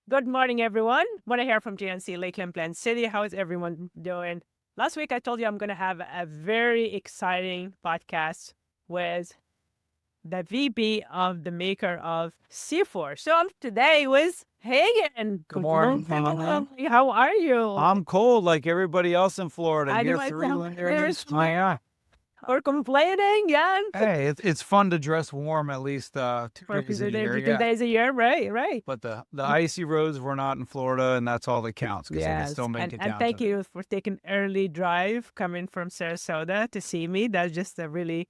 Good morning, everyone. Want to hear from GNC Lakeland, Plant City. How is everyone doing? Last week, I told you I'm going to have a very exciting podcast with the VP of the maker of C4. So today with Hagen. Good morning. How are you? I'm cold like everybody else in Florida. I do Year myself. three winters. Oh, yeah. Or complaining, yeah. Hey, it's fun to dress warm at least 2 days a year. 2 days a year, right. But the icy roads were not in Florida, and that's all that counts because I can still make it and down thank to you for taking early drive coming from Sarasota to see me. That's just I really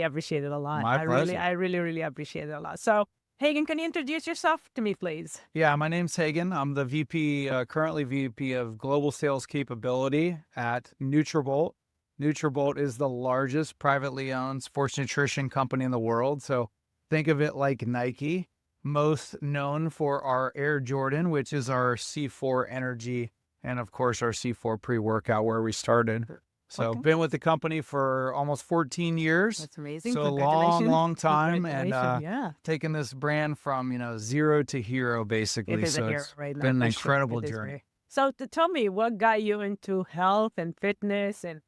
appreciate it a lot. My pleasure. I really appreciate it a lot. So, Hagen, can you introduce yourself to me, please? Yeah, my name's Hagen. I'm the VP, currently VP of Global Sales Capability at Nutrabolt. Nutrabolt is the largest privately owned sports nutrition company in the world. So think of it like Nike, most known for our Air Jordan, which is our C4 energy, and of course our C4 pre-workout where we started. So Okay. been with the company for almost 14 years. That's amazing. So a Congratulations. long time, and Yeah, taking this brand from zero to hero basically. it is So a hero it's right now. been an for sure. incredible It is journey. very- So, to tell me, what got you into health and fitness, and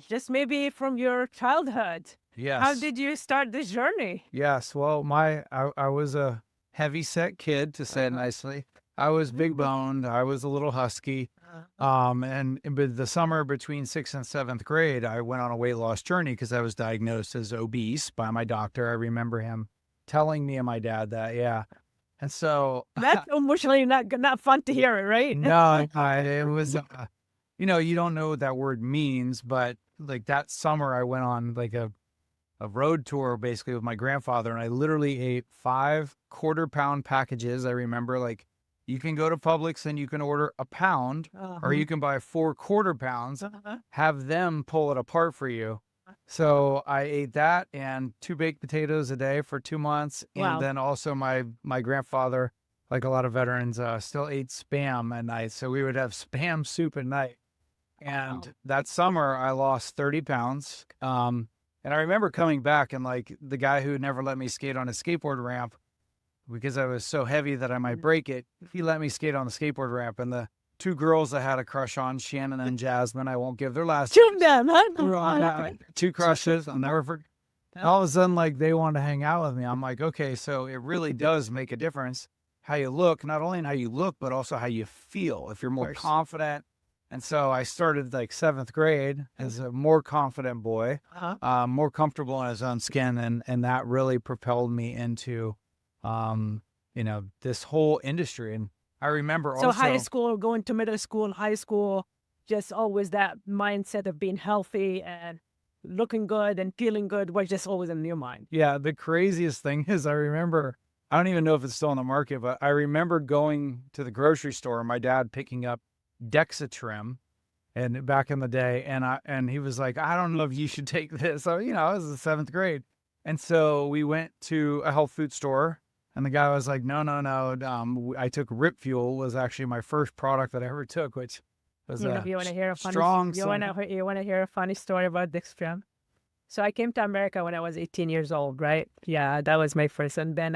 just maybe from your childhood? Yes. How did you start this journey? Yes. Well, I was a heavy set kid, to say it nicely. I was big boned. I was a little husky. And in the summer between 6th and 7th grade, I went on a weight loss journey because I was diagnosed as obese by my doctor. I remember him telling me and my dad that, yeah. And so That's emotionally not fun to hear it, right? no, it was, you don't know what that word means, but like that summer I went on like a road tour basically with my grandfather, and I literally ate 5 quarter-pound packages. I remember, like, you can go to Publix and you can order a pound, or you can buy 4 quarter-pounds, have them pull it apart for you. So I ate that and 2 baked potatoes a day for 2 months. Wow. And then also my grandfather, like a lot of veterans, still ate Spam at night. So we would have Spam soup at night. And that summer I lost 30 pounds. And I remember coming back and like the guy who never let me skate on a skateboard ramp because I was so heavy that I might break it, he let me skate on the skateboard ramp. And the 2 girls I had a crush on, Shannon and Jasmine, I won't give their last Two of them, huh? 2 crushes. I'll never forget. All of a sudden, like, they wanted to hang out with me. I'm like, okay, so it really does make a difference how you look, not only in how you look, but also how you feel. If you're more confident. And so I started like 7th grade as a more confident boy, more comfortable in his own skin. And that really propelled me into, this whole industry. And I remember So also high school, going to middle school, high school, just always that mindset of being healthy and looking good and feeling good was just always in your mind. Yeah, the craziest thing is I remember, I don't even know if it's still on the market, but I remember going to the grocery store and my dad picking up Dexatrim and back in the day, and he was like, I don't know if you should take this. So, I was in 7th grade. And so we went to a health food store and the guy was like, no. I took Rip Fuel, was actually my first product that I ever took, which was You want to hear a funny strong. You want to hear a funny story about Dextram? So I came to America when I was 18 years old, right? Yeah, that was my first. And then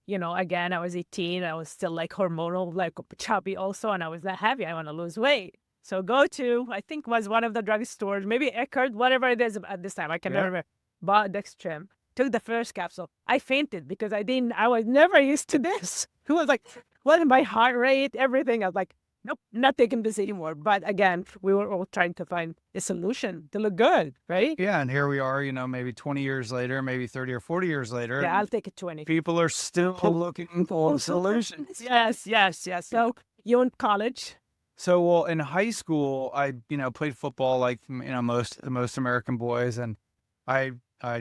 again, I was 18. I was still like hormonal, like chubby also, and I was not heavy. I want to lose weight. So go to, I think was one of the drugstores, maybe Eckerd, whatever it is at this time. I can't remember. Bought Dextrim. Took the first capsule. I fainted because I was never used to this. It was like, what my heart rate, everything. I was like, nope, not taking this anymore. But again, we were all trying to find a solution to look good, right? Yeah, and here we are, maybe 20 years later, maybe 30 or 40 years later. Yeah, I'll take it 20. People are still looking for solutions. Yes. So you in college? So, well, in high school, I, played football like, most American boys. And I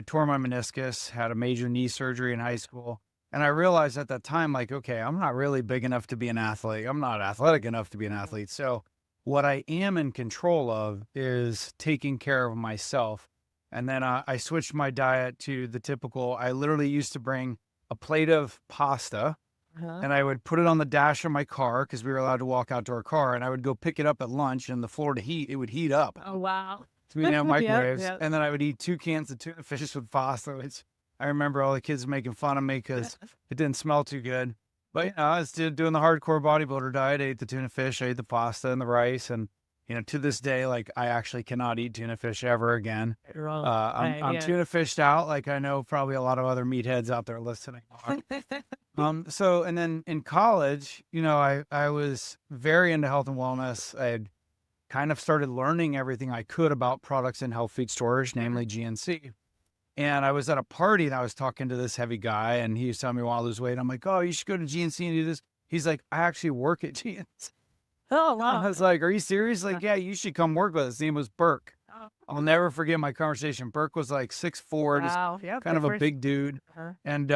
tore my meniscus, had a major knee surgery in high school. And I realized at that time, like, okay, I'm not really big enough to be an athlete. I'm not athletic enough to be an athlete. So what I am in control of is taking care of myself. And then I switched my diet to the typical, I literally used to bring a plate of pasta and I would put it on the dash of my car because we were allowed to walk out to our car. And I would go pick it up at lunch and the Florida heat, it would heat up. Oh, wow. So we didn't have microwaves. Yeah. And then I would eat 2 cans of tuna fish with pasta, which I remember all the kids making fun of me because it didn't smell too good. But, I was doing the hardcore bodybuilder diet. I ate the tuna fish, I ate the pasta and the rice, and, to this day, like, I actually cannot eat tuna fish ever again. Wrong. I'm tuna fished out, like I know probably a lot of other meatheads out there listening are. So, and then in college, I was very into health and wellness. I had kind of started learning everything I could about products in health food storage, namely GNC. And I was at a party and I was talking to this heavy guy and he was telling me I want to lose weight. I'm like, oh, you should go to GNC and do this. He's like, I actually work at GNC. Oh, I wow. was like, are you serious? Like, yeah, you should come work with us. His name was Burke. Oh, I'll never forget my conversation. Burke was like 6'4", just wow. Yeah. kind of a big dude. Uh-huh. And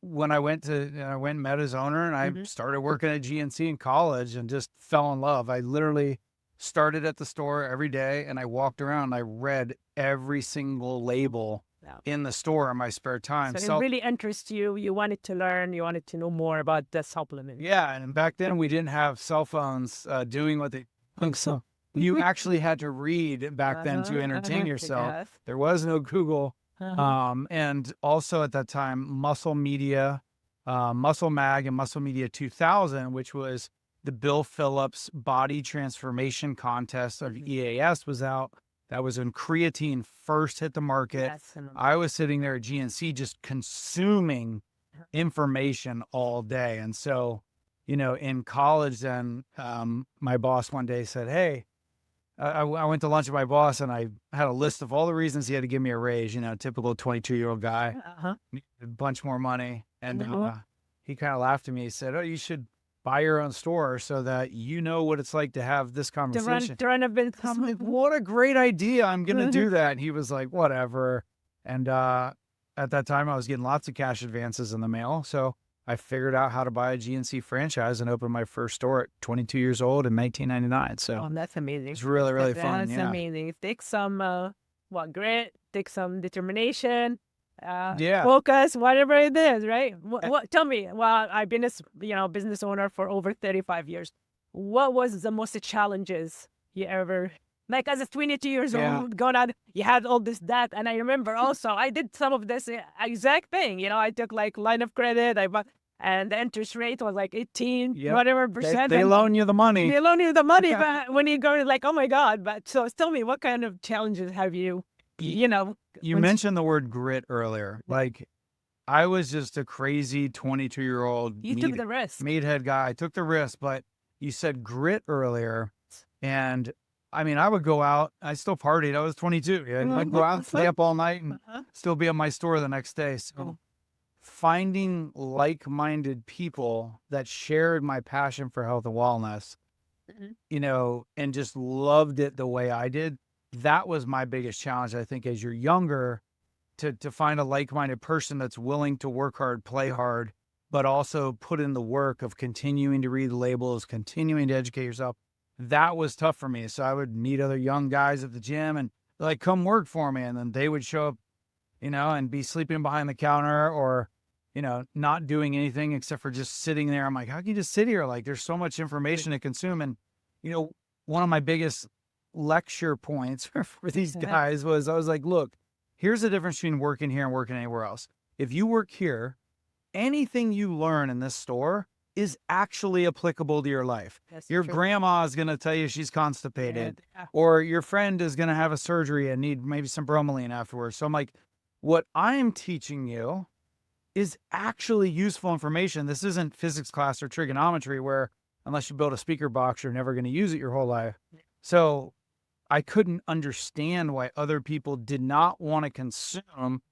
when I went and met his owner and I started working at GNC in college and just fell in love. I literally started at the store every day and I walked around and I read every single label in the store in my spare time. So it really interests you. You wanted to learn. You wanted to know more about the supplement. Yeah. And back then we didn't have cell phones doing what they think. So you actually had to read back then to entertain yourself. Yes. There was no Google. And also at that time, Muscle Media, Muscle Mag and Muscle Media 2000, which was the Bill Phillips Body Transformation Contest of EAS was out. That was when creatine first hit the market. Yes. I was sitting there at GNC just consuming information all day. And so, in college then, my boss one day said, hey, I went to lunch with my boss and I had a list of all the reasons he had to give me a raise, typical 22-year-old guy, needed a bunch more money. And he kind of laughed at me. He said, oh, you should buy your own store so that you know what it's like to have this conversation. To run a business. I'm like, what a great idea. I'm going to do that. And he was like, whatever. And at that time, I was getting lots of cash advances in the mail. So I figured out how to buy a GNC franchise and open my first store at 22 years old in 1999. So that's amazing. It's really, really fun. That's amazing. It takes some grit, takes some determination, focus, whatever it is, right? Tell me. Well, I've been a business owner for over 35 years. What was the most challenges you ever, like as a 22 years old, going out, you had all this debt. And I remember also I did some of this exact thing. I took like line of credit. And the interest rate was like 18, whatever percent. They loan you the money. They loan you the money, but when you go, like, oh my God. But so tell me, what kind of challenges have you, You mentioned the word grit earlier. Like, I was just a crazy 22-year-old. You took the risk. Meathead guy. I took the risk, but you said grit earlier. And I mean, I would go out. I still partied. I was 22. I'd go out and stay up all night and still be at my store the next day. So finding like-minded people that shared my passion for health and wellness, and just loved it the way I did, that was my biggest challenge, I think, as you're younger, to find a like-minded person that's willing to work hard, play hard, but also put in the work of continuing to read the labels, continuing to educate yourself. That was tough for me. So I would meet other young guys at the gym and like, come work for me. And then they would show up, and be sleeping behind the counter or, not doing anything except for just sitting there. I'm like, how can you just sit here? Like, there's so much information to consume. And, one of my biggest lecture points for these guys was, I was like, look, here's the difference between working here and working anywhere else. If you work here, anything you learn in this store is actually applicable to your life. Your grandma is going to tell you she's constipated, or your friend is going to have a surgery and need maybe some bromelain afterwards. So I'm like, what I'm teaching you is actually useful information. This isn't physics class or trigonometry where unless you build a speaker box, you're never going to use it your whole life. So I couldn't understand why other people did not want to consume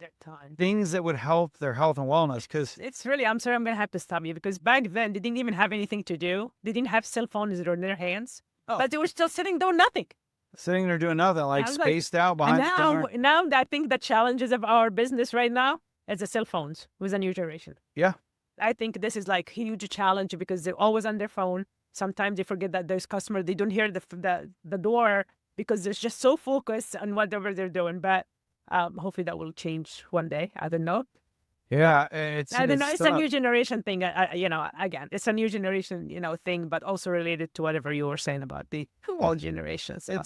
things that would help their health and wellness. Because it's really, I'm sorry, I'm going to have to stop you because back then they didn't even have anything to do. They didn't have cell phones in their hands, but they were still sitting doing nothing. Sitting there doing nothing, like spaced out behind. And now I think the challenges of our business right now is the cell phones with the new generation. Yeah. I think this is like huge challenge because they're always on their phone. Sometimes they forget that there's customers. They don't hear the door because they're just so focused on whatever they're doing. But hopefully that will change one day. I don't know. Yeah, I don't know. It's a new generation thing. Again, it's a new generation, thing, but also related to whatever you were saying about the old generation. So.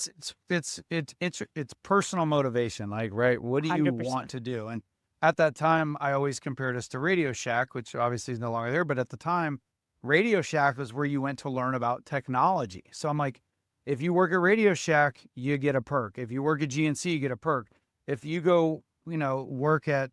It's personal motivation. Like, right? What do you 100%. want to do? And at that time, I always compared us to Radio Shack, which obviously is no longer there. But at the time, Radio Shack was where you went to learn about technology. So I'm like, if you work at Radio Shack, you get a perk. If you work at GNC, you get a perk. If you go, work at,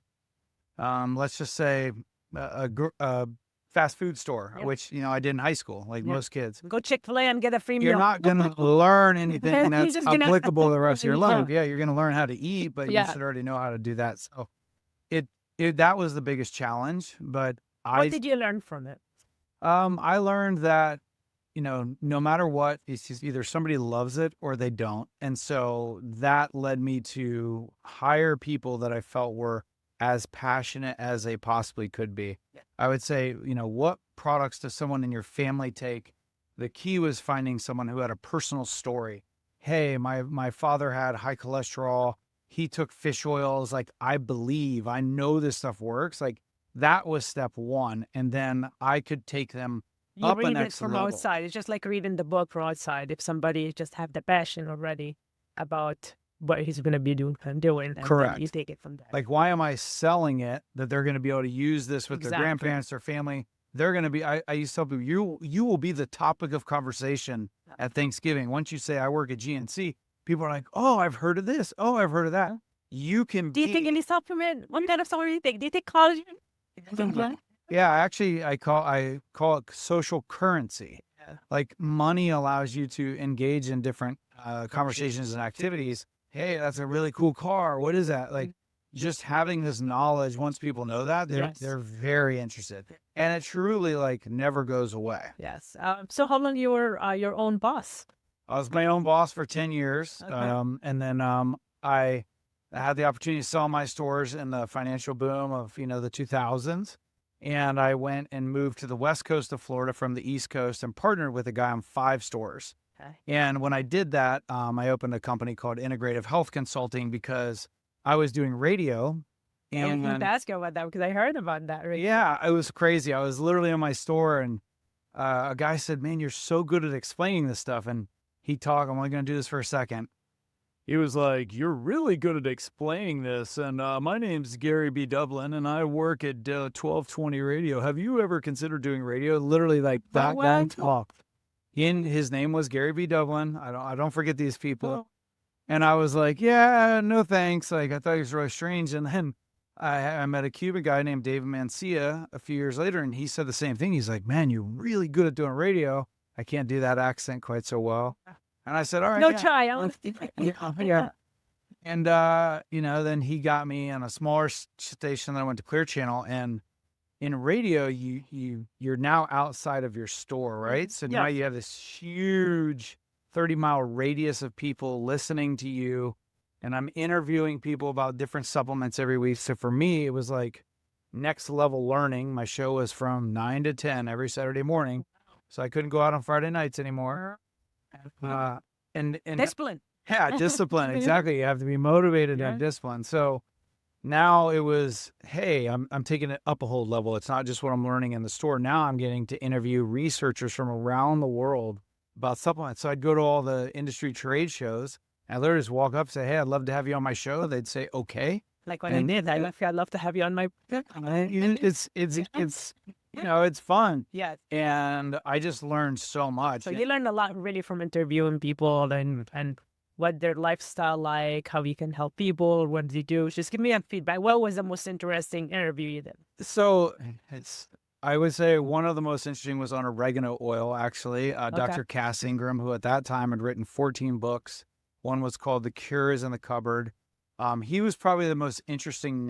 let's just say, a fast food store, Yep. which, I did in high school, like Yep. most kids. Go Chick-fil-A and get a free You're meal. not going to learn anything You're that's just gonna- applicable the rest of your Yeah. life. Yeah, you're going to learn how to eat, but you Yeah. should already know how to do that. So that was the biggest challenge. But What did you learn from it? I learned that, no matter what, it's just either somebody loves it or they don't. And so that led me to hire people that I felt were as passionate as they possibly could be. Yeah. I would say, what products does someone in your family take? The key was finding someone who had a personal story. Hey, my father had high cholesterol. He took fish oils. Like, I know this stuff works. Like, that was step one. And then I could take them You up a read it next from level. outside. It's just like reading the book from outside. If somebody just have the passion already about what he's going to be doing, and then Correct. you take it from there. Like, why am I selling it that they're going to be able to use this with their Exactly. grandparents, their family? They're going to be, I used to tell people, you will be the topic of conversation at Thanksgiving. Once you say, I work at GNC, people are like, oh, I've heard of this. Oh, I've heard of that. You can Do you take any supplement? What kind of supplement do you take? Do you take collagen? Yeah, actually, I call it social currency. Yeah. Like, money allows you to engage in different conversations and activities. Hey, that's a really cool car. What is that? Like, just having this knowledge, once people know that, Yes. they're very interested. And it truly, like, never goes away. Yes. So how long you were your own boss? I was my own boss for 10 years. Okay. And then I had the opportunity to sell my stores in the financial boom of, the 2000s. And I went and moved to the west coast of Florida from the east coast and partnered with a guy on 5 stores. Okay. And when I did that, I opened a company called Integrative Health Consulting because I was doing radio. I was And going to ask you about that because I heard about that. Right? yeah, it was crazy. I was literally in my store and a guy said, man, you're so good at explaining this stuff. And he talked, I'm only going to do this for a second. He was like, you're really good at explaining this. And my name's Gary B. Dublin, and I work at 1220 Radio. Have you ever considered doing radio? Literally like that guy talked. His name was Gary B. Dublin. I don't forget these people. Oh. And I was like, yeah, no thanks. Like, I thought he was really strange. And then I met a Cuban guy named David Mancia a few years later, and he said the same thing. He's like, man, you're really good at doing radio. I can't do that accent quite so well. And I said, all right. No yeah. try. Yeah. And, then he got me on a smaller station. Then I went to Clear Channel. And in radio, you're now outside of your store, right? So now Yes. you have this huge 30-mile radius of people listening to you. And I'm interviewing people about different supplements every week. So for me, it was like next level learning. My show was from 9 to 10 every Saturday morning. So I couldn't go out on Friday nights anymore. And Discipline. yeah, discipline. Exactly. You have to be motivated to have discipline. So now it was, hey, I'm taking it up a whole level. It's not just what I'm learning in the store. Now I'm getting to interview researchers from around the world about supplements. So I'd go to all the industry trade shows. And I literally just walk up and say, hey, I'd love to have you on my show. They'd say, okay. Like when I did, I'd love to have you on my. It's fun. Yes. And I just learned so much. So you learned a lot really from interviewing people and what their lifestyle like, how you can help people, what they do. Just give me a feedback. What was the most interesting interview you did? So I would say one of the most interesting was on oregano oil, actually. Dr. Cass Ingram, who at that time had written 14 books. One was called The Cure is in the Cupboard. He was probably the most interesting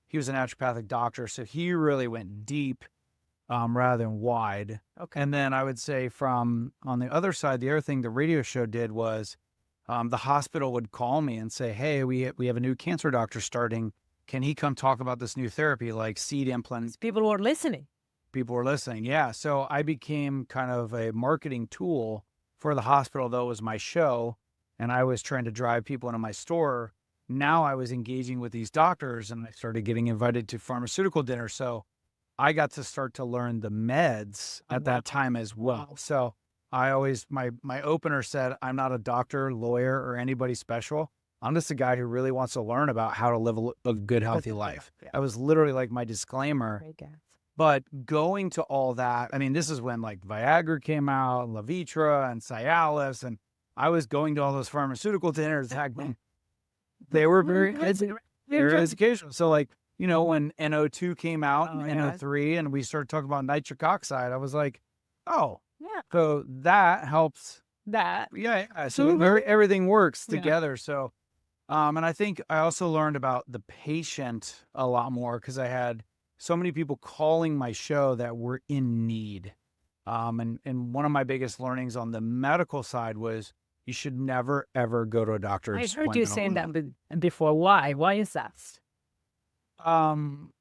he was a naturopathic doctor, so he really went deep rather than wide. Okay. And then I would say from on the other side, the other thing the radio show did was the hospital would call me and say, hey, we have a new cancer doctor starting. Can he come talk about this new therapy like seed implants? People were listening. People were listening. Yeah. So I became kind of a marketing tool for the hospital, though it was my show. And I was trying to drive people into my store. Now I was engaging with these doctors and I started getting invited to pharmaceutical dinner. So I got to start to learn the meds at that time as well. So I always, my opener said, I'm not a doctor, lawyer, or anybody special. I'm just a guy who really wants to learn about how to live a good, healthy life. Yeah. That was literally like my disclaimer. I guess. But going to all that, I mean, this is when like Viagra came out, Levitra and Cialis, and I was going to all those pharmaceutical dinners. Heck, they were very educational. So like, you know, when NO2 came out, Oh, and yeah. NO3, and we started talking about nitric oxide, I was like, oh, Yeah. so that helps. That. Yeah. So everything works Yeah. together. So, and I think I also learned about the patient a lot more because I had so many people calling my show that were in need. And one of my biggest learnings on the medical side was you should never, ever go to a doctor's I heard you appointment saying alone. that before. Why? Why is that? Um,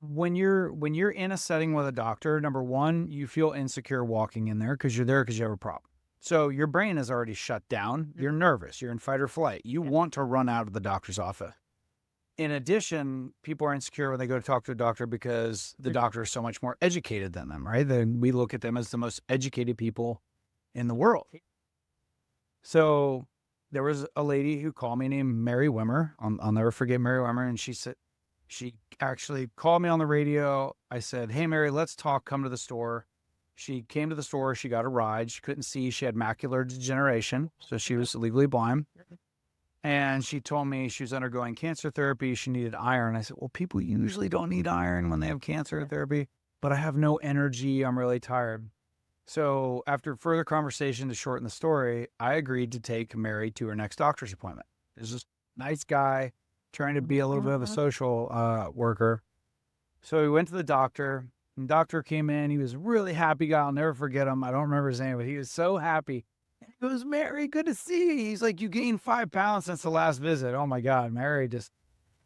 when you're in a setting with a doctor, number one, you feel insecure walking in there because you're there because you have a problem. So your brain is already shut down. You're nervous. You're in fight or flight. You want to run out of the doctor's office. In addition, people are insecure when they go to talk to a doctor because the doctor is so much more educated than them, right? Then we look at them as the most educated people in the world. So there was a lady who called me named Mary Wimmer. I'll never forget Mary Wimmer. And she said, she actually called me on the radio. I said, hey, Mary, let's talk. Come to the store. She came to the store. She got a ride. She couldn't see. She had macular degeneration. So she was legally blind. And she told me she was undergoing cancer therapy. She needed iron. I said, well, people usually don't need iron when they have cancer therapy, but I have no energy. I'm really tired. So after further conversation to shorten the story, I agreed to take Mary to her next doctor's appointment. This is a nice guy trying to be a little bit of a social worker. So we went to the doctor. And the doctor came in. He was a really happy guy. I'll never forget him. I don't remember his name, but he was so happy. He goes, Mary, good to see you. He's like, you gained 5 pounds since the last visit. Oh my God, Mary just,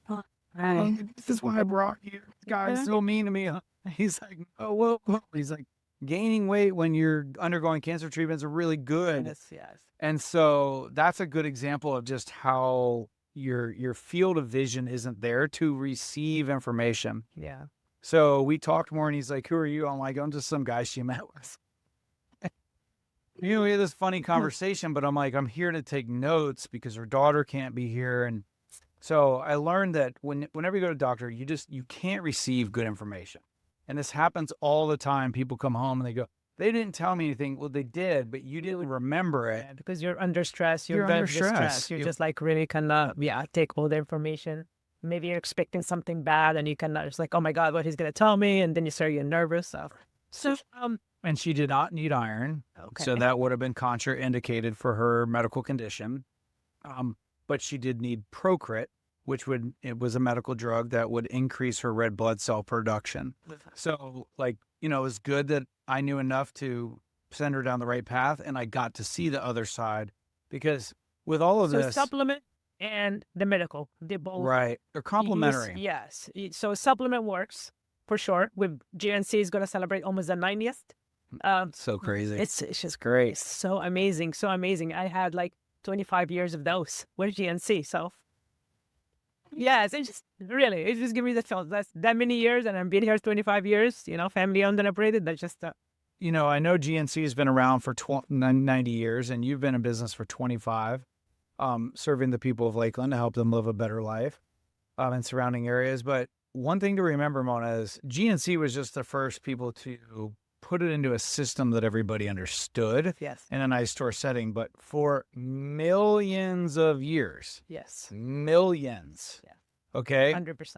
this is why I brought you. This guy's so mean to me. He's like, oh, whoa. He's like, gaining weight when you're undergoing cancer treatments are really good. Yes. And so that's a good example of just how your field of vision isn't there to receive information. Yeah. So we talked more and he's like, who are you? I'm like, I'm just some guy she met with. You know, we had this funny conversation, but I'm like, I'm here to take notes because her daughter can't be here. And so I learned that whenever you go to a doctor, you can't receive good information. And this happens all the time. People come home and they go, they didn't tell me anything. Well, they did, but you didn't remember it. Yeah, because you're under stress. You're under stress. stress. You're just like really cannot, take all the information. Maybe you're expecting something bad and you cannot, it's like, oh my God, what he's going to tell me. And then you start getting nervous. So, and she did not need iron. Okay. So that would have been contraindicated for her medical condition. But she did need Procrit, which it was a medical drug that would increase her red blood cell production. So like, you know, it was good that I knew enough to send her down the right path and I got to see the other side because with all of this. Supplement and the medical, they both. Right. They're complementary. Yes. So supplement works for sure. With GNC is going to celebrate almost the 90th. So crazy. It's just great. It's so amazing. So amazing. I had like 25 years of those with GNC. So yes, it just give me the feel. That's that many years and I've been here 25 years, you know, family owned and operated. That's just, you know, I know GNC has been around for 90 years and you've been in business for 25, serving the people of Lakeland to help them live a better life, in surrounding areas. But one thing to remember, Mona, is GNC was just the first people to put it into a system that everybody understood in a nice store setting. But for millions of years, millions, okay, 100%.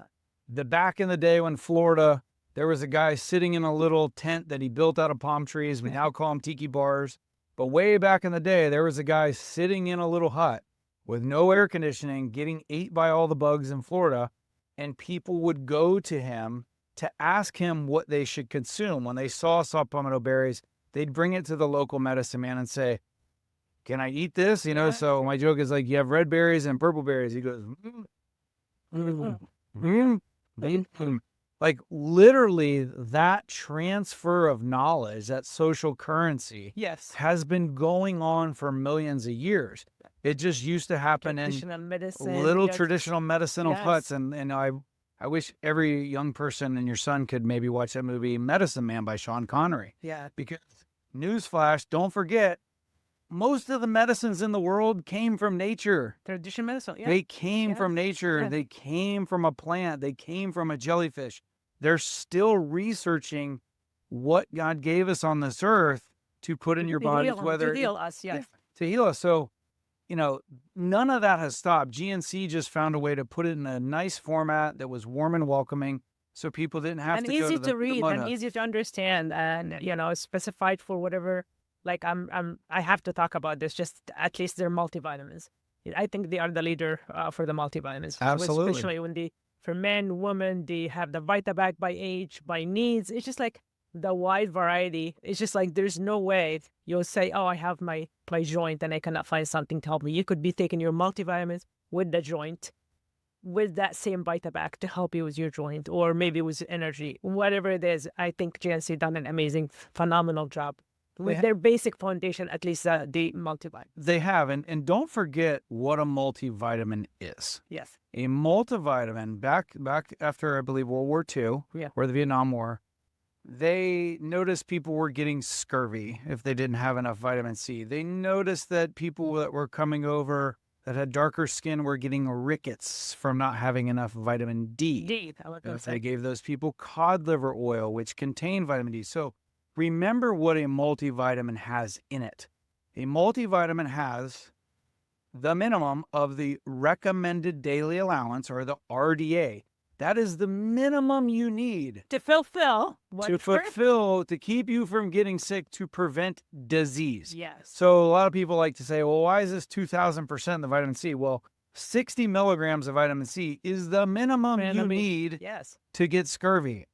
Back in the day when Florida, there was a guy sitting in a little tent that he built out of palm trees. We now call them tiki bars. But way back in the day, there was a guy sitting in a little hut with no air conditioning, getting ate by all the bugs in Florida. And people would go to him to ask him what they should consume. When they saw palmetto berries, they'd bring it to the local medicine man and say, can I eat this? You know, so my joke is like, you have red berries and purple berries. He goes, like literally that transfer of knowledge, that social currency has been going on for millions of years. It just used to happen in traditional medicinal huts. And I wish every young person and your son could maybe watch that movie Medicine Man by Sean Connery. Yeah. Because newsflash, don't forget, most of the medicines in the world came from nature. Traditional medicine. Yeah. They came from nature. Yeah. They came from a plant. They came from a jellyfish. They're still researching what God gave us on this earth to put in your bodies, to heal us. Yes. to heal us. So, none of that has stopped. GNC just found a way to put it in a nice format that was warm and welcoming, so people didn't have and to easy go to to read the and easy to understand, and specified for whatever. Like I have to talk about this. Just at least they're multivitamins. I think they are the leader for the multivitamins. Absolutely. Especially when for men, women, they have the Vitabac by age, by needs. It's just like the wide variety. It's just like there's no way you'll say, oh, I have my joint and I cannot find something to help me. You could be taking your multivitamins with the joint, with that same Vitabac to help you with your joint, or maybe with energy, whatever it is. I think GNC done an amazing, phenomenal job with their basic foundation, at least the multivitamin. They have, and don't forget what a multivitamin is. Yes. A multivitamin, back after, I believe, World War II, or the Vietnam War, they noticed people were getting scurvy if they didn't have enough vitamin C. They noticed that people that were coming over that had darker skin were getting rickets from not having enough vitamin D. They gave those people cod liver oil, which contained vitamin D. So remember what a multivitamin has in it. A multivitamin has the minimum of the recommended daily allowance, or the RDA. That is the minimum you need to fulfill, to keep you from getting sick, to prevent disease. Yes. So a lot of people like to say, well, why is this 2,000% the vitamin C? Well, 60 milligrams of vitamin C is the minimum you need to get scurvy.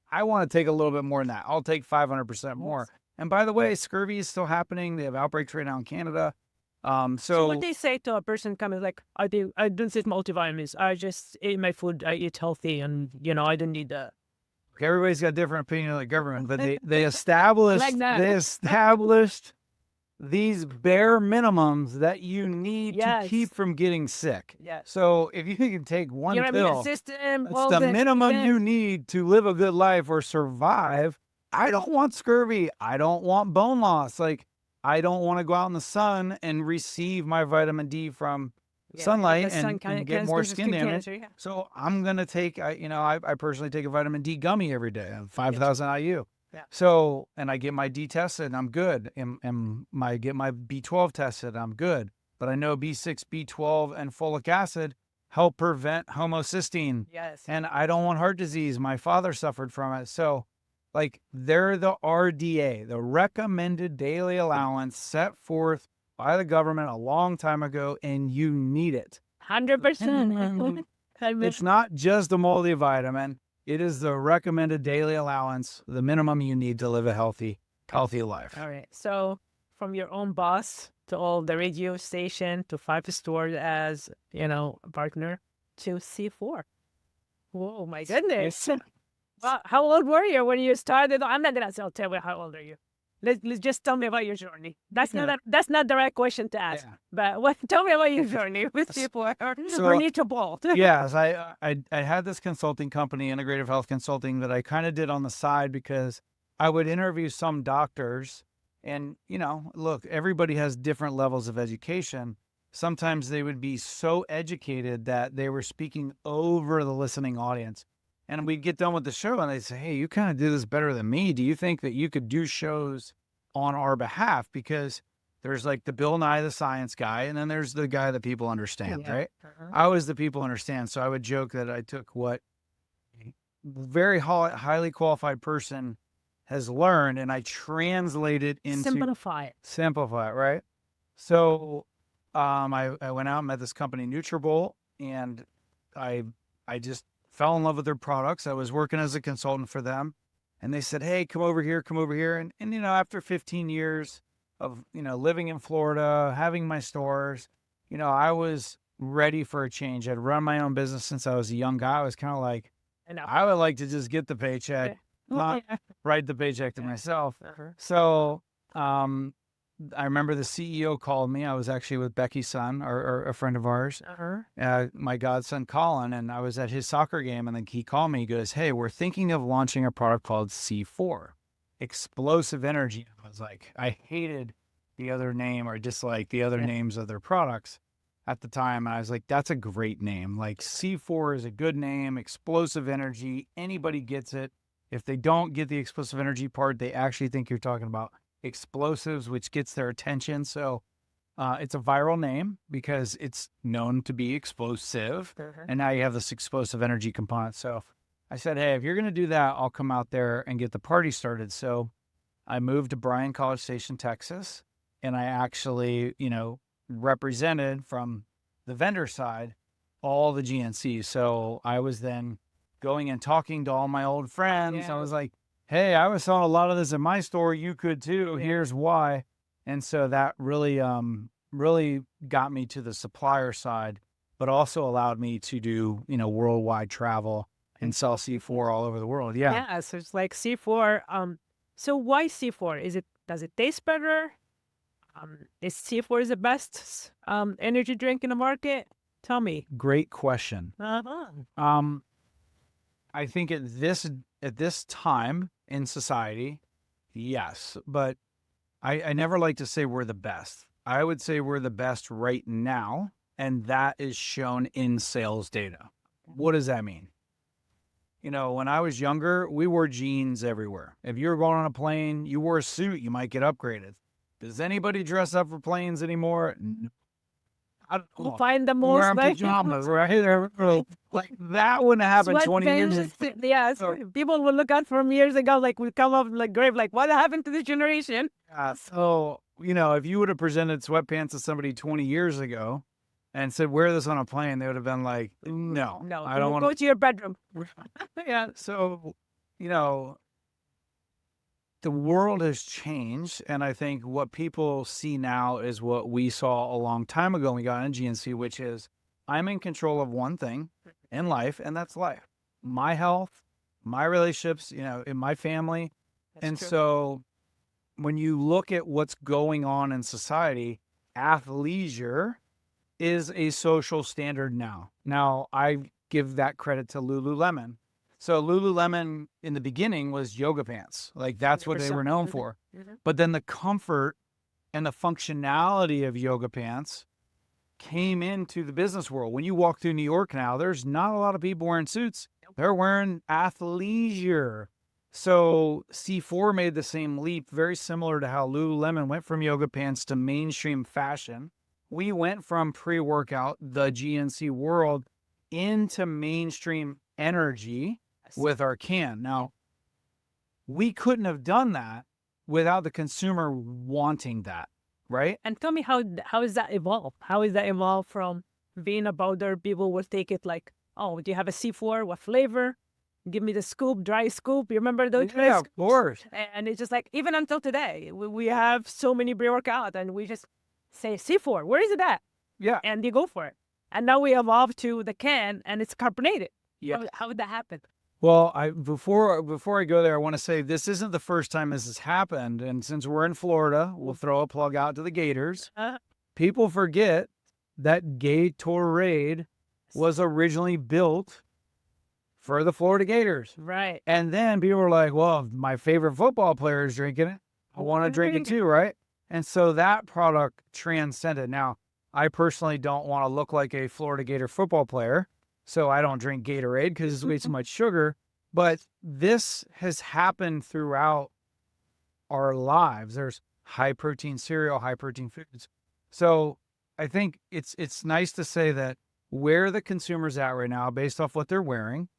I want to take a little bit more than that. I'll take 500% more. And by the way, scurvy is still happening. They have outbreaks right now in Canada. So what they say to a person coming like, I don't take multivitamins. I just eat my food. I eat healthy, and I don't need that. Okay, everybody's got a different opinion of the government, but they established these bare minimums that you need to keep from getting sick. Yes. So if you can take one pill, that's the minimum you need to live a good life or survive. I don't want scurvy. I don't want bone loss. Like, I don't want to go out in the sun and receive my vitamin D from sunlight and get more skin damage. So I'm going to take, I personally take a vitamin D gummy every day, 5,000 IU. Yeah. So, and I get my D tested and I'm good. And I get my B12 tested, I'm good. But I know B6, B12, and folic acid help prevent homocysteine. Yes. And I don't want heart disease. My father suffered from it. So, like, they're the RDA, the recommended daily allowance set forth by the government a long time ago, and you need it. 100%. It's not just a multivitamin. It is the recommended daily allowance, the minimum you need to live a healthy life. All right. So from your own boss to all the radio station to 5 stores as, a partner to C4. Whoa, my goodness. Well, how old were you when you started? I'm not going to tell you how old are you. Let's just tell me about your journey. That's not the right question to ask. Yeah. But tell me about your journey with C4 or need to bolt. Yes, I had this consulting company, Integrative Health Consulting, that I kind of did on the side because I would interview some doctors, and look, everybody has different levels of education. Sometimes they would be so educated that they were speaking over the listening audience. And we'd get done with the show and they'd say, hey, you kind of do this better than me. Do you think that you could do shows on our behalf? Because there's like the Bill Nye the Science guy, and then there's the guy that people understand, right? I was the people understand. So I would joke that I took what a very highly qualified person has learned and I translate it into... Simplify it, right? So I went out and met this company, Nutrabolt, and I just fell in love with their products. I was working as a consultant for them, and they said, hey, come over here. And after 15 years of, living in Florida, having my stores, I was ready for a change. I'd run my own business since I was a young guy. I was kind of like, I would like to just get the paycheck, not write the paycheck to myself. So, I remember the CEO called me. I was actually with Becky's son, or a friend of ours, my godson, Colin, and I was at his soccer game, and then he called me. He goes, hey, we're thinking of launching a product called C4, explosive energy. I was like, I hated the other name or dislike the other Yeah. names of their products at the time. And I was like, that's a great name. Like C4 is a good name, explosive energy. Anybody gets it. If they don't get the explosive energy part, they actually think you're talking about explosives, which gets their attention. So it's a viral name because it's known to be explosive. And now you have this explosive energy component. So I said, hey, if you're going to do that, I'll come out there and get the party started. So I moved to Bryan, College Station, Texas, and I actually, represented from the vendor side all the GNCs. So I was then going and talking to all my old friends. Yeah. I was like, hey, I was selling a lot of this in my store. You could too. Yeah. Here's why. And so that really, really got me to the supplier side, but also allowed me to do, worldwide travel and sell C4 all over the world. Yeah. Yeah, so it's like C4. So why C4? Does it taste better? Is C4 is the best energy drink in the market? Tell me. Great question. Uh-huh. I think at this time in society, yes, but I never like to say we're the best. I would say we're the best right now, and that is shown in sales data. What does that mean? When I was younger, we wore jeans everywhere. If you were going on a plane, you wore a suit, you might get upgraded. Does anybody dress up for planes anymore? No. I don't Who know. find the most Wearing like pajamas, right? Like that wouldn't happen 20 years ago. sweatpants? Yeah, people will look out from years ago, like we come up like grave, like what happened to this generation? So, if you would have presented sweatpants to somebody 20 years ago and said, wear this on a plane, they would have been like, no, I don't want Go to your bedroom. Yeah. So, the world has changed. And I think what people see now is what we saw a long time ago when we got in GNC, which is I'm in control of one thing in life, and that's life, my health, my relationships, in my family. That's true. So when you look at what's going on in society, athleisure is a social standard now. Now, I give that credit to Lululemon. So Lululemon in the beginning was yoga pants. Like that's what they were known for. But then the comfort and the functionality of yoga pants came into the business world. When you walk through New York now, there's not a lot of people wearing suits. They're wearing athleisure. So C4 made the same leap, very similar to how Lululemon went from yoga pants to mainstream fashion. We went from pre-workout, the GNC world, into mainstream energy with our can. Now, we couldn't have done that without the consumer wanting that, right? And tell me how is that evolved? How is that evolved from being a powder? People will take it like, oh, do you have a C4? What flavor? Give me the scoop, dry scoop. You remember those? Yeah, of course. And it's just like, even until today, we have so many pre-workout and we just say C4, where is it at? Yeah. And you go for it. And now we evolved to the can and it's carbonated. Yeah. How would that happen? Well, before I go there, I want to say this isn't the first time this has happened. And since we're in Florida, we'll throw a plug out to the Gators. People forget that Gatorade was originally built for the Florida Gators. Right. And then people were like, well, if my favorite football player is drinking it, I want to drink it too, right? And so that product transcended. Now, I personally don't want to look like a Florida Gator football player, so I don't drink Gatorade because it's way too much sugar. But this has happened throughout our lives. There's high protein cereal, high protein foods. So I think it's nice to say that where the consumer's at right now based off what they're wearing,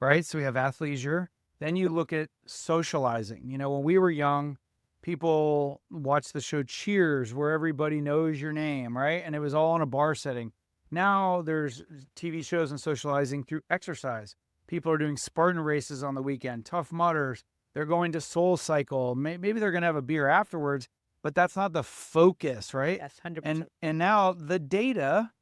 right? So we have athleisure. Then you look at socializing. When we were young, people watched the show Cheers where everybody knows your name, right? And it was all in a bar setting. Now there's TV shows and socializing through exercise. People are doing Spartan races on the weekend, Tough Mudders. They're going to Soul Cycle. Maybe they're going to have a beer afterwards, but that's not the focus, right? Yes, 100%. And now the data,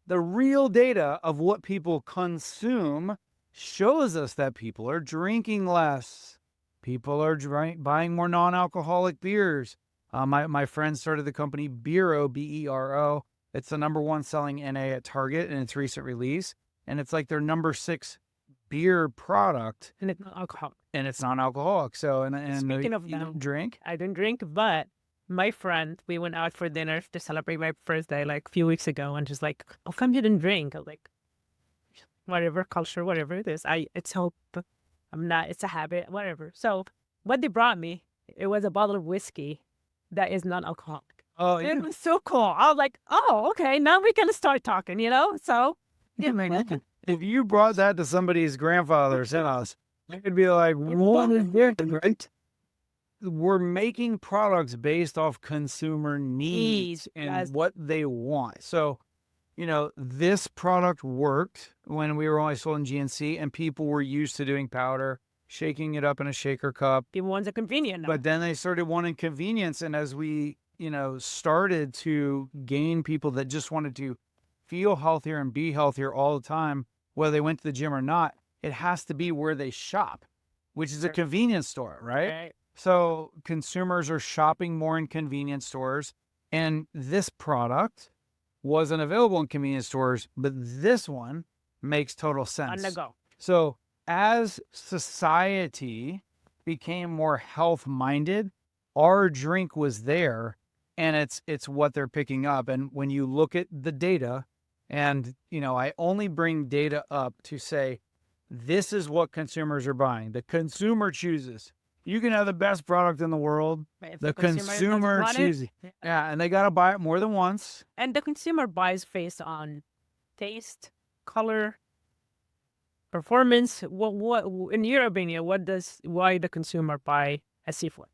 the real data of what people consume shows us that people are drinking less. People are buying more non-alcoholic beers. My friend started the company Bero, Bero. It's the #1 selling NA at Target in its recent release. And it's like their #6 beer product. And it's not alcoholic. And it's non-alcoholic. So, and Speaking of you them, don't drink? I don't drink, but my friend, we went out for dinner to celebrate my birthday like a few weeks ago, and she's like, "How come you didn't drink?" I was like, "Whatever culture, whatever it is, it's hope. I'm not. It's a habit, whatever." So what they brought me, it was a bottle of whiskey that is non-alcoholic. Oh, It yeah. was so cool. I was like, "Oh, okay, now we can start talking," you know. So yeah, man. If you brought that to somebody's grandfather's house, they'd be like, "What is this?" Right? We're making products based off consumer needs and Yes. what they want. So, this product worked when we were only sold in GNC, and people were used to doing powder, shaking it up in a shaker cup. People want the convenient now. But then they started wanting convenience. And as we, started to gain people that just wanted to feel healthier and be healthier all the time, whether they went to the gym or not, it has to be where they shop, which is a convenience store, right? Right. So consumers are shopping more in convenience stores, and this product wasn't available in convenience stores, but this one makes total On sense. the go. So as society became more health-minded, our drink was there, and it's what they're picking up. And when you look at the data, and I only bring data up to say this is what consumers are buying. The consumer chooses. You can have the best product in the world. But if The doesn't consumer want it, chooses. Yeah, and they got to buy it more than once. and the consumer buys based on taste, color, performance. What in your opinion, why the consumer buy a seafood?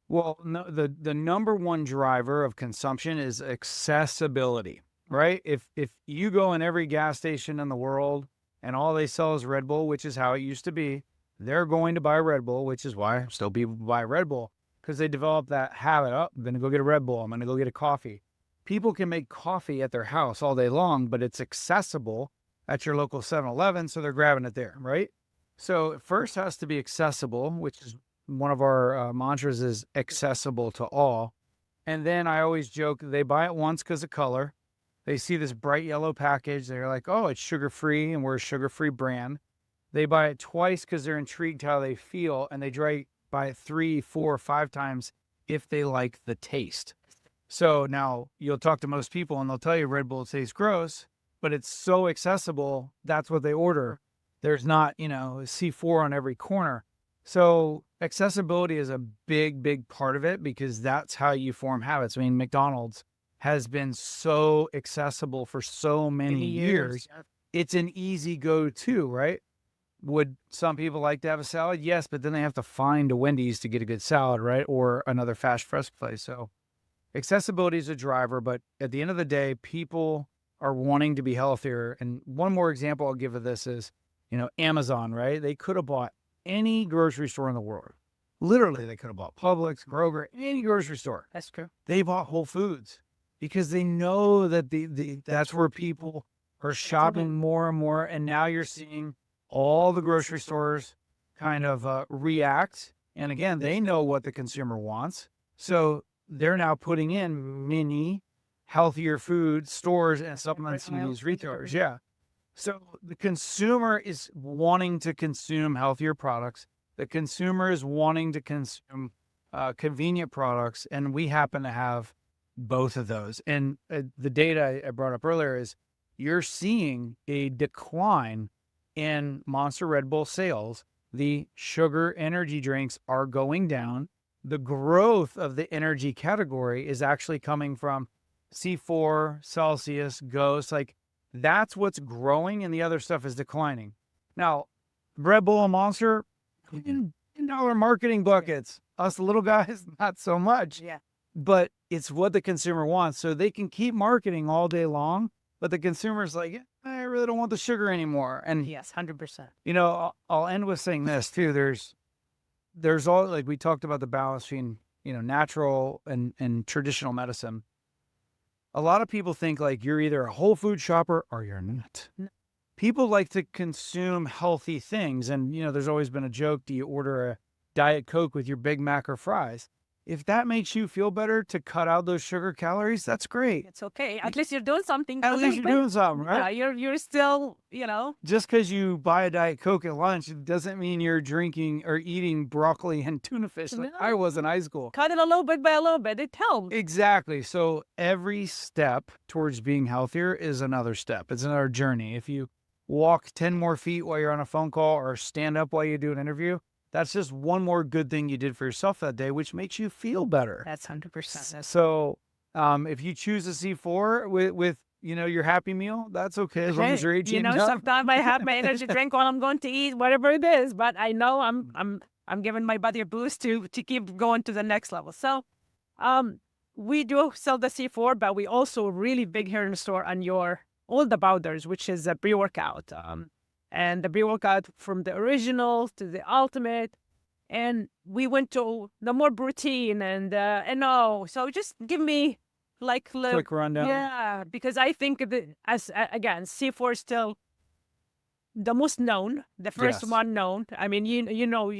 Well, no, the number one driver of consumption is accessibility, right? If you go in every gas station in the world and all they sell is Red Bull, which is how it used to be, they're going to buy Red Bull, which is why still people buy Red Bull, because they develop that habit. Oh, I'm going to go get a Red Bull. I'm going to go get a coffee. People can make coffee at their house all day long, but it's accessible at your local 7-Eleven, so they're grabbing it there, right? So it first has to be accessible, which is one of our mantras is accessible to all. And then I always joke they buy it once because of color. They see this bright yellow package. They're like, oh, it's sugar-free, and we're a sugar-free brand. They buy it twice because they're intrigued how they feel, and they buy it 3, 4, 5 times if they like the taste. So now you'll talk to most people, and they'll tell you Red Bull tastes gross, but it's so accessible, that's what they order. There's not, C4 on every corner. So accessibility is a big, big part of it because that's how you form habits. I mean, McDonald's has been so accessible for so many years. It's an easy go-to, right? Would some people like to have a salad? Yes, but then they have to find a Wendy's to get a good salad, right? Or another fast fresh place. So accessibility is a driver, but at the end of the day, people are wanting to be healthier. And one more example I'll give of this is, Amazon, right? They could have bought any grocery store in the world. Literally, they could have bought Publix, Kroger, any grocery store. That's true. They bought Whole Foods because they know that that's where people are shopping more and more. And now you're seeing all the grocery stores kind of react. And again, they know what the consumer wants. So they're now putting in mini healthier food stores and supplements in these retailers. Yeah. So the consumer is wanting to consume healthier products. The consumer is wanting to consume convenient products. And we happen to have both of those. And the data I brought up earlier is you're seeing a decline in Monster Red Bull sales. The sugar energy drinks are going down. The growth of the energy category is actually coming from C4, Celsius, Ghost. Like that's what's growing, and the other stuff is declining. Now, Red Bull and Monster, $10 marketing buckets. Us little guys, not so much. Yeah. But it's what the consumer wants. So they can keep marketing all day long, but the consumer's like, I really don't want the sugar anymore. And yes, 100%. I'll end with saying this too. There's all, like we talked about the balance between, natural and traditional medicine. A lot of people think like you're either a whole food shopper or you're not. No. People like to consume healthy things. And, there's always been a joke. Do you order a Diet Coke with your Big Mac or fries? if that makes you feel better to cut out those sugar calories, that's great. It's okay. At least you're doing something. At least you're doing something, Yeah, right? you're still, Just because you buy a Diet Coke at lunch, it doesn't mean you're drinking or eating broccoli and tuna fish like I was in high school. cut it a little bit by a little bit. It helps. Exactly. So every step towards being healthier is another step. It's another journey. If you walk 10 more feet while you're on a phone call or stand up while you do an interview, that's just one more good thing you did for yourself that day, which makes you feel better. That's 100%. So if you choose a C4 with your Happy Meal, that's okay as long as you're 18. Sometimes I have my energy drink while I'm going to eat, whatever it is, but I know I'm giving my body a boost to keep going to the next level. So we do sell the C4, but we also really big here in the store on all the powders, which is a pre-workout. And the pre-workout from the original to the ultimate. And we went to the more protein and no. So just give me quick rundown. Yeah, because I think of it as, again, C4 is still the most known, the first one known. I mean, you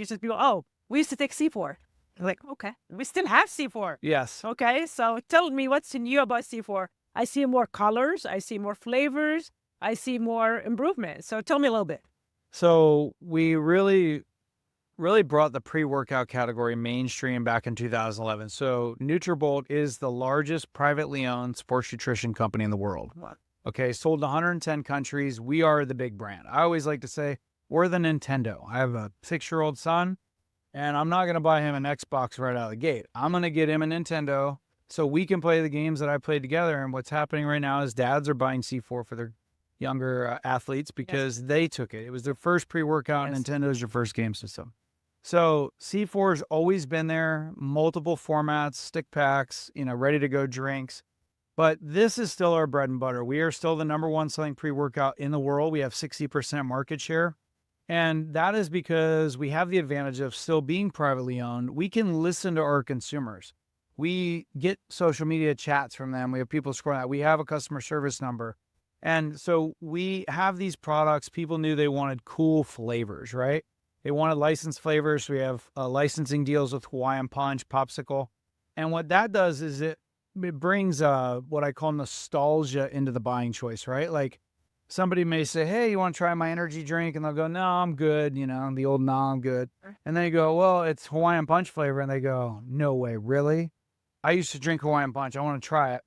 just people, oh, we used to take C4. Like, okay, we still have C4. Yes. Okay, so tell me what's new about C4. I see more colors. I see more flavors. I see more improvement. So tell me a little bit. So we really brought the pre-workout category mainstream back in 2011. So Nutrabolt is the largest privately owned sports nutrition company in the world. What? Okay, sold in 110 countries. We are the big brand. I always like to say we're the Nintendo. I have a 6-year-old son, and I'm not going to buy him an Xbox right out of the gate. I'm going to get him a Nintendo so we can play the games that I played together. And what's happening right now is dads are buying C4 for their younger athletes because they took it. It was their first pre-workout. Nintendo's your first game system. So C4 has always been there, multiple formats, stick packs, ready to go drinks. But this is still our bread and butter. We are still the #1 selling pre-workout in the world. We have 60% market share. And that is because we have the advantage of still being privately owned. We can listen to our consumers. We get social media chats from them. We have people scrolling out. We have a customer service number. And so we have these products. People knew they wanted cool flavors, right? They wanted licensed flavors. We have licensing deals with Hawaiian Punch, Popsicle. And what that does is it brings what I call nostalgia into the buying choice, right? Like somebody may say, hey, you want to try my energy drink? And they'll go, no, I'm good. The old, no, I'm good. And then you go, well, it's Hawaiian Punch flavor. And they go, no way, really? I used to drink Hawaiian Punch. I want to try it.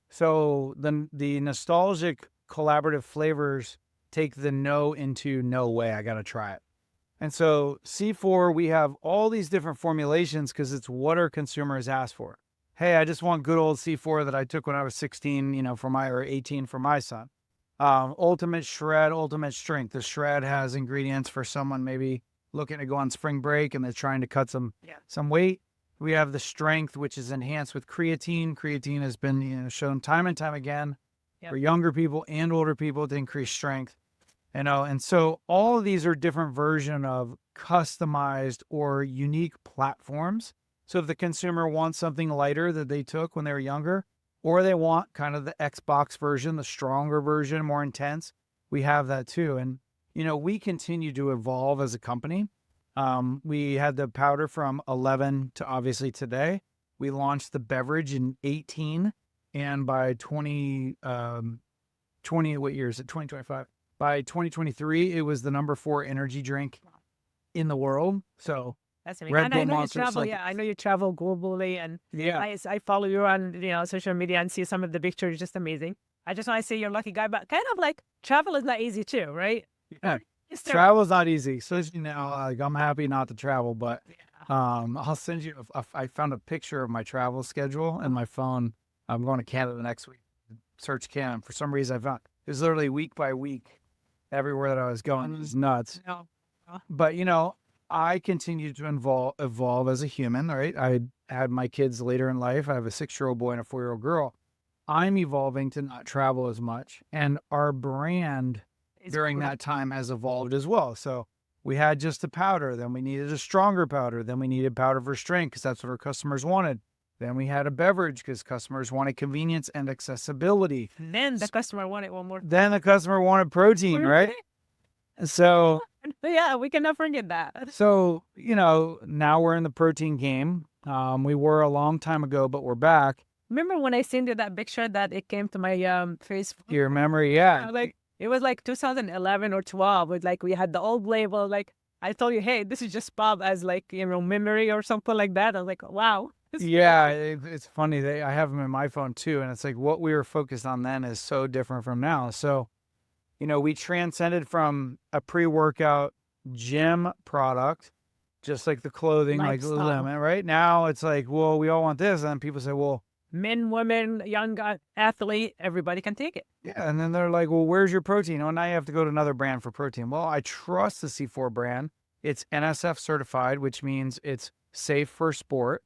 So the nostalgic collaborative flavors take the no into no way, I got to try it. And so C4, we have all these different formulations because it's what our consumers ask for. Hey, I just want good old C4 that I took when I was 16, or 18 for my son. Ultimate Shred, Ultimate Strength. The Shred has ingredients for someone maybe looking to go on spring break and they're trying to cut some weight. We have the Strength, which is enhanced with creatine. Creatine has been shown time and time again for younger people and older people to increase strength. And so all of these are different version of customized or unique platforms. So if the consumer wants something lighter that they took when they were younger, or they want kind of the Xbox version, the stronger version, more intense, we have that too. And, we continue to evolve as a company. We had the powder from 11 to obviously today. We launched the beverage in 18. And by 2025? By 2023, it was the #4 energy drink in the world. So that's amazing. Red Bull I know you Monster, travel. I know you travel globally, and I follow you on social media and see some of the pictures. Just amazing. I just want to say you're a lucky guy, but kind of like travel is not easy too, right? Yeah, travel is not easy. So I'm happy not to travel, but I'll send you. I found a picture of my travel schedule in my phone. I'm going to Canada next week. Search Canada. For some reason, I found it was literally week by week. Everywhere that I was going, it was nuts. But, I continue to evolve as a human, right? I had my kids later in life. I have a 6-year-old boy and a 4-year-old girl. I'm evolving to not travel as much. And our brand during that time has evolved as well. So we had just a powder. Then we needed a stronger powder. Then we needed powder for strength because that's what our customers wanted. Then we had a beverage because customers wanted convenience and accessibility. And then the customer wanted one more. Then the customer wanted protein, right? So yeah, we cannot forget that. So, now we're in the protein game. We were a long time ago, but we're back. Remember when I sent you that picture that it came to my Facebook? Your memory, yeah. Like it was like 2011 or 12. With like we had the old label. Like I told you, hey, this is just Bob as like memory or something like that. I was like, wow. Yeah, it's funny. I have them in my phone too, and it's like what we were focused on then is so different from now. So, we transcended from a pre-workout gym product, just like the clothing, like Lifestyle. Lululemon. Right now, it's like, well, we all want this, and then people say, well, Men, women, young athlete, everybody can take it. yeah, and then they're like, well, where's your protein? Oh, now you have to go to another brand for protein. Well, I trust the C4 brand. It's NSF certified, which means it's safe for sport.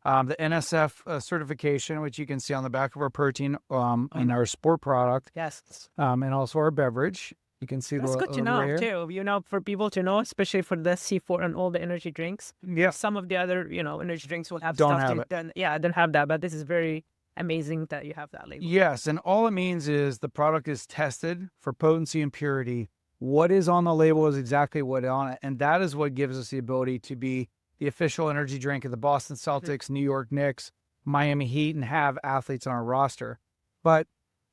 The NSF certification, which you can see on the back of our protein in our sport product. Yes. And also our beverage. You can see That's the good to know right here. too. For people to know, especially for the C4 and all the energy drinks. Yeah. Some of the other, energy drinks will have Don't stuff have that don't have that. But this is very amazing that you have that label. Yes, and all it means is the product is tested for potency and purity. What is on the label is exactly what is on it, and that is what gives us the ability to be the official energy drink of the Boston Celtics, New York Knicks, Miami Heat, and have athletes on our roster. But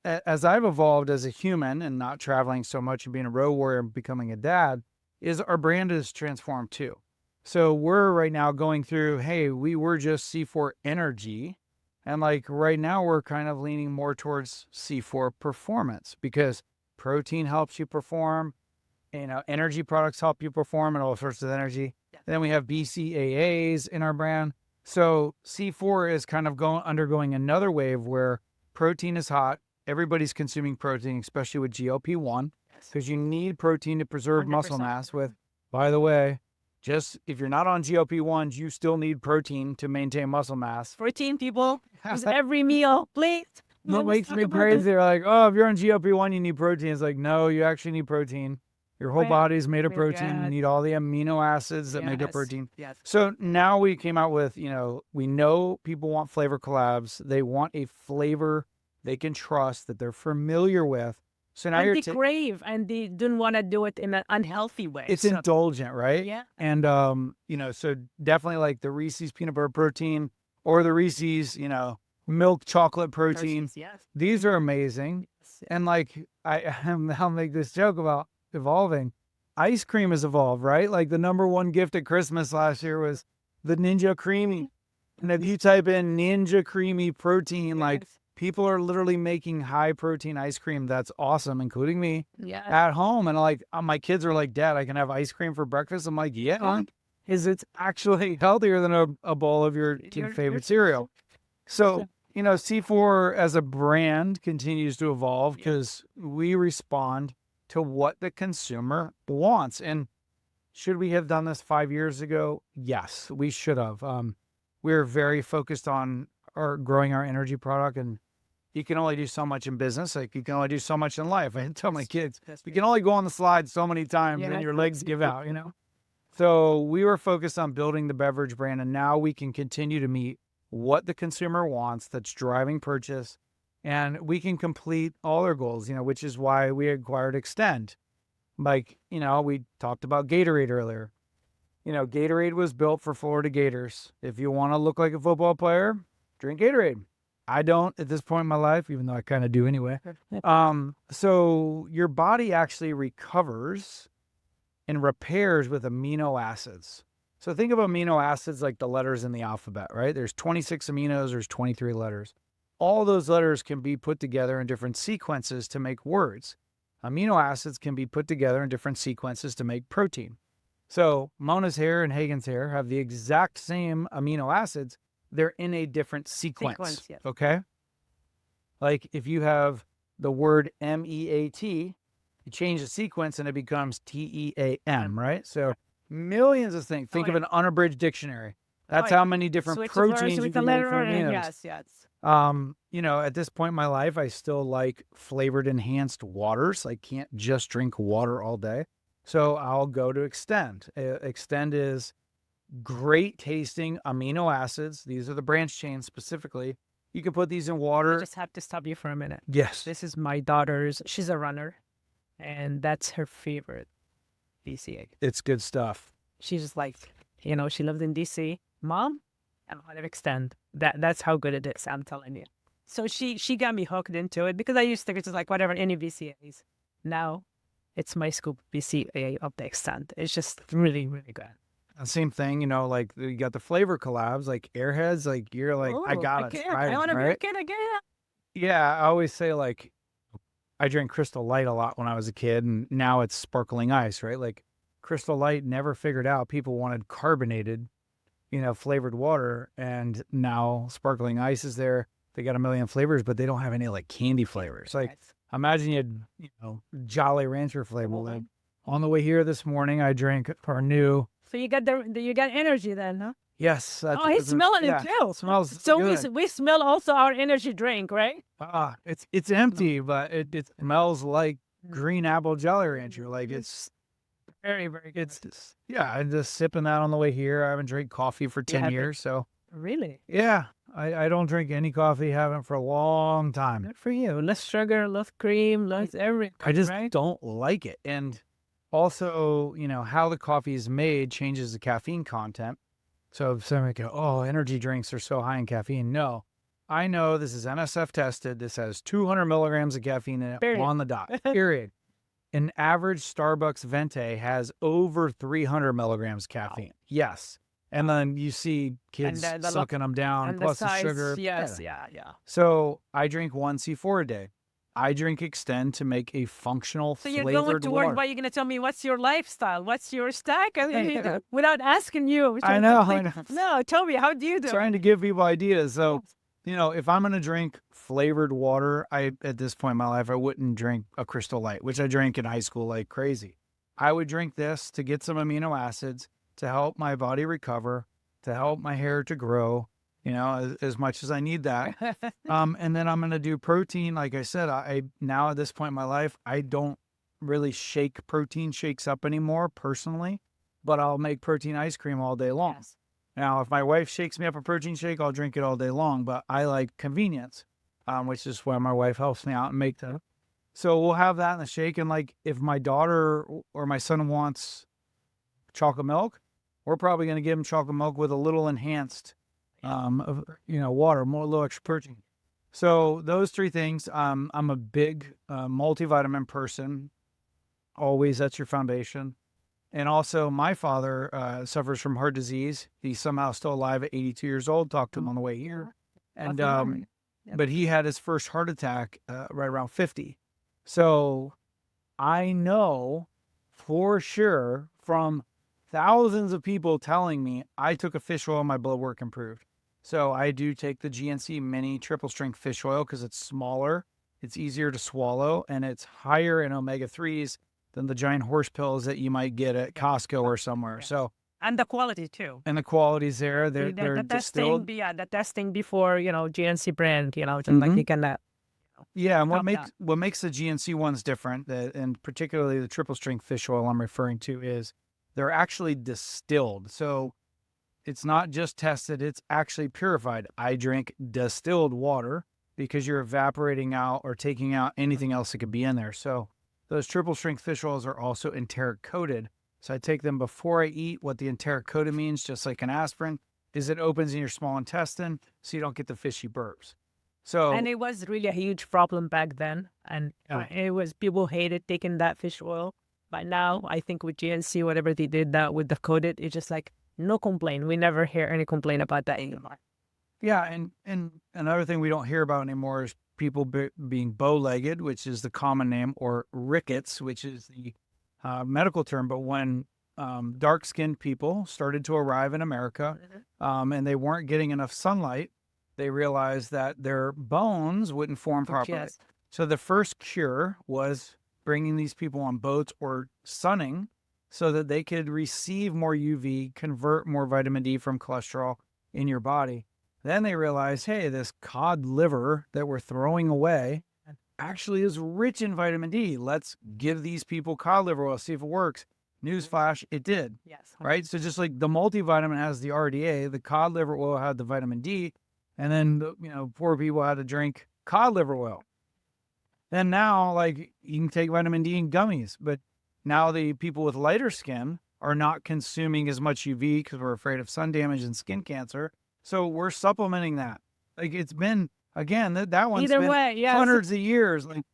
as I've evolved as a human and not traveling so much and being a road warrior and becoming a dad, is our brand is transformed too. So we're right now going through, hey, we were just C4 Energy. And like right now, we're kind of leaning more towards C4 Performance because protein helps you perform, energy products help you perform and all sorts of energy. Yeah. Then we have BCAAs in our brand. So C4 is kind of undergoing another wave where protein is hot. Everybody's consuming protein, especially with GLP-1, because you need protein to preserve 100%. Muscle mass with, by the way, just if you're not on GLP-1s, you still need protein to maintain muscle mass. Protein, people, every meal, please. What makes me crazy, they're like, oh, if you're on GLP-1, you need protein. It's like, no, you actually need protein. Your whole body is made of protein. You need all the amino acids that make up protein. Yes. So now we came out with, we know people want flavor collabs. They want a flavor they can trust, that they're familiar with. So now and they crave, and they don't want to do it in an unhealthy way. It's indulgent, right? Yeah. And, so definitely like the Reese's peanut butter protein or the Reese's, milk chocolate protein. Yes. These are amazing. Yes. And like, I'll make this joke about evolving. Ice cream has evolved, right? Like the number one gift at Christmas last year was the Ninja Creamy. And if you type in Ninja Creamy protein, like people are literally making high protein ice cream. That's awesome, including me at home. And like my kids are like, Dad, I can have ice cream for breakfast. I'm like, yeah, is it's actually healthier than a bowl of your kid's favorite cereal. So, C4 as a brand continues to evolve because we respond to what the consumer wants. And should we have done this 5 years ago? Yes, we should have. We're very focused on growing our energy product, and you can only do so much in business. Like you can only do so much in life. I tell my kids, we can only go on the slide so many times and your legs give out, So we were focused on building the beverage brand, and now we can continue to meet what the consumer wants that's driving purchase, and we can complete all their goals, which is why we acquired Extend. Like, we talked about Gatorade earlier. Gatorade was built for Florida Gators. If you want to look like a football player, drink Gatorade. I don't at this point in my life, even though I kind of do anyway. So your body actually recovers and repairs with amino acids. So think of amino acids like the letters in the alphabet, right? There's 26 aminos, there's 23 letters. All those letters can be put together in different sequences to make words. Amino acids can be put together in different sequences to make protein. So Mona's hair and Hagen's hair have the exact same amino acids. They're in a different sequence. Yes. Okay? Like if you have the word MEAT, you change the sequence and it becomes TEAM, right? So millions of things. Think of an unabridged dictionary. That's how many different proteins you can make from aminos. Yes. At this point in my life, I still like flavored enhanced waters. I can't just drink water all day. So I'll go to Extend. Extend is great tasting amino acids. These are the branch chains specifically. You can put these in water. I just have to stop you for a minute. Yes. This is my daughter's. She's a runner, and that's her favorite BCA. It's good stuff. She's just like, she lives in DC. Mom, I don't know how to extend. That's how good it is, I'm telling you. So she got me hooked into it because I used to just like whatever, any VCAs. Now it's my scoop VCA of the extent. It's just really, really good. And same thing, like you got the flavor collabs, like Airheads, like you're like, I Oh, I gotta can't. try I it, want to be a right? kid again. Yeah, I always say like I drank Crystal Light a lot when I was a kid, and now it's sparkling ice, right? Like Crystal Light never figured out people wanted carbonated, flavored water, and now sparkling ice is there. They got a million flavors, but they don't have any like candy flavors. Like Yes. imagine you had, Jolly Rancher flavor. Like on the way here this morning, I drank our new. So you got you got energy then, huh? Yes, Oh, he's smelling it too. Smells So good. we smell also our energy drink, right? It's empty, but it smells like green apple Jolly Rancher. Like it's Very, very good. it's just, yeah. I'm just sipping that on the way here. I haven't drank coffee for 10 haven't? years, so Really yeah. I don't drink any coffee. Haven't for a long time. good for you. Less sugar, less cream, less everything. I just right? don't like it. And also, how the coffee is made changes the caffeine content. So if somebody go, oh, energy drinks are so high in caffeine. No, I know this is NSF tested. This has 200 milligrams of caffeine in it Period. on the dot, period. An average Starbucks Venti has over 300 milligrams caffeine. Yes. And then you see kids sucking them down, And plus the the size, sugar. yes, yeah. So I drink one C4 a day. I drink Extend to make a functional So you're flavored going to work, water. but you're going to tell me what's your lifestyle? What's your stack? Without asking you. I know. No, tell me, how do you do it? Trying to give people ideas. So, if I'm going to drink flavored water, at this point in my life, I wouldn't drink a Crystal Light, which I drank in high school like crazy. I would drink this to get some amino acids, to help my body recover, to help my hair to grow, as much as I need that. And then I'm going to do protein. Like I said, I now at this point in my life, I don't really shake protein shakes up anymore personally, but I'll make protein ice cream all day long. Yes. Now, if my wife shakes me up a protein shake, I'll drink it all day long, but I like convenience, which is why my wife helps me out and make that. So we'll have that in the shake. And like, if my daughter or my son wants chocolate milk, we're probably going to give him chocolate milk with a little enhanced, water, a little extra protein. So those three things, I'm a big multivitamin person. Always, that's your foundation. And also, my father suffers from heart disease. He's somehow still alive at 82 years old. Talked to him on the way here. And but he had his first heart attack right around 50. So I know for sure from thousands of people telling me I took a fish oil, my blood work improved. So I do take the GNC Mini Triple Strength Fish Oil because it's smaller, it's easier to swallow, and it's higher in omega-3s than the giant horse pills that you might get at Costco or somewhere. Yes. So And the quality too. and the quality's there. They're the distilled. testing, the testing before, GNC brand, just like you can Yeah, and top what makes the GNC ones different, and particularly the triple strength fish oil I'm referring to, is they're actually distilled. So it's not just tested, it's actually purified. I drink distilled water because you're evaporating out or taking out anything else that could be in there. So those triple strength fish oils are also enteric coated. So I take them before I eat. What the enteric coated means, just like an aspirin, is it opens in your small intestine so you don't get the fishy burps. So And it was really a huge problem back then. And it was, people hated taking that fish oil. But now I think with GNC, whatever they did that with the coated, it's just like no complaint. We never hear any complaint about that anymore. yeah, and another thing we don't hear about anymore is people being bow-legged, which is the common name, or rickets, which is the medical term. But when dark-skinned people started to arrive in America and they weren't getting enough sunlight, they realized that their bones wouldn't form properly. Yes. So the first cure was bringing these people on boats or sunning so that they could receive more UV, convert more vitamin D from cholesterol in your body. Then they realized, hey, this cod liver that we're throwing away actually is rich in vitamin D. Let's give these people cod liver oil, see if it works. Newsflash, it did. Yes. Right? So just like the multivitamin has the RDA, the cod liver oil had the vitamin D, and then poor people had to drink cod liver oil. And now, like, you can take vitamin D in gummies, but now the people with lighter skin are not consuming as much UV because we're afraid of sun damage and skin cancer. So we're supplementing that. Like it's been, again, that one's Either been way, yes. hundreds of years. Like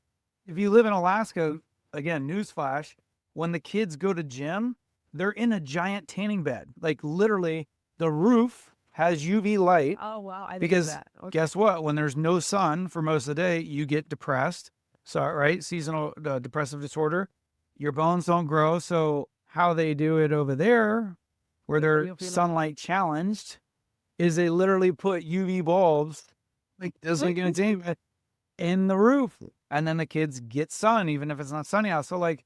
if you live in Alaska, again, newsflash, when the kids go to gym, they're in a giant tanning bed. Like literally the roof has UV light Oh, wow. I didn't know because that. Okay. guess what? When there's no sun for most of the day, you get depressed. So, right? Seasonal depressive disorder. Your bones don't grow. So how they do it over there, where they're UV light. sunlight challenged, is they literally put UV bulbs, like this like in the roof. And then the kids get sun, even if it's not sunny out. So like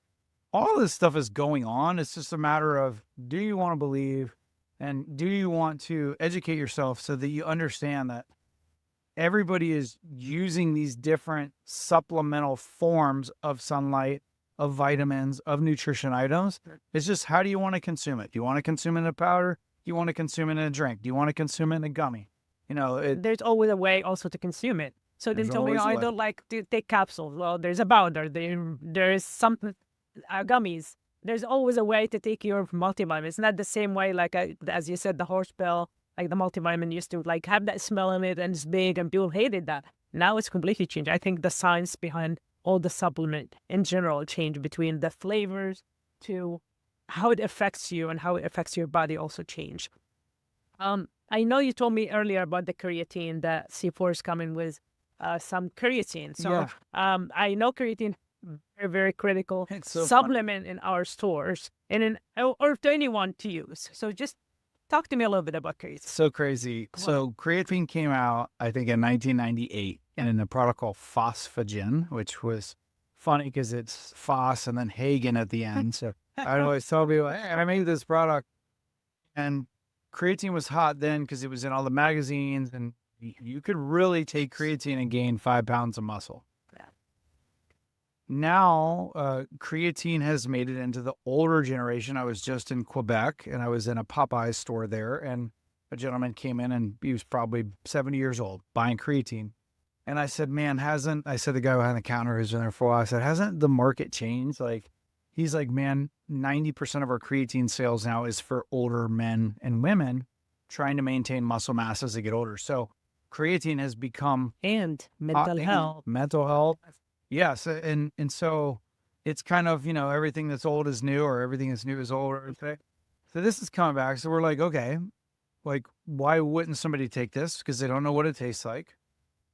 all this stuff is going on. It's just a matter of, do you want to believe and do you want to educate yourself so that you understand that everybody is using these different supplemental forms of sunlight, of vitamins, of nutrition items. It's just, how do you want to consume it? Do you want to consume it in a powder? Do you want to consume it in a drink? Do you want to consume it in a gummy? You know, There's always a way also to consume it. So then There's tell me, always a I way. don't like to take capsules. Well, there's a powder. There's some gummies. There's always a way to take your multivitamin. It's not the same way, like as you said, the horse pill, like the multivitamin used to like have that smell in it and it's big and people hated that. Now it's completely changed. I think the science behind all the supplement in general changed between the flavors to how it affects you and how it affects your body also changed. I know you told me earlier about the creatine that C4 is coming with some creatine. So Yeah. I know creatine very, very critical It's so fun. supplement in our stores and or to anyone to use. So just talk to me a little bit about creatine. So crazy. So creatine came out, I think, in 1998 in a product called Phosphagen, which was funny because it's Phos and then Hagen at the end. So I always tell people, hey, I made this product. And creatine was hot then because it was in all the magazines and you could really take creatine and gain 5 pounds of muscle. Yeah. Now, creatine has made it into the older generation. I was just in Quebec and I was in a Popeye store there, and a gentleman came in and he was probably 70 years old buying creatine. And I said, man, I said, the guy behind the counter who's been there for a while, I said, hasn't the market changed? Like, he's like, man, 90% of our creatine sales now is for older men and women trying to maintain muscle mass as they get older. So creatine has become And mental health. mental health. Yes. And so it's kind of, you know, everything that's old is new or everything that's new is old. Okay? So this is coming back. So we're like, okay, like, why wouldn't somebody take this? Because they don't know what it tastes like.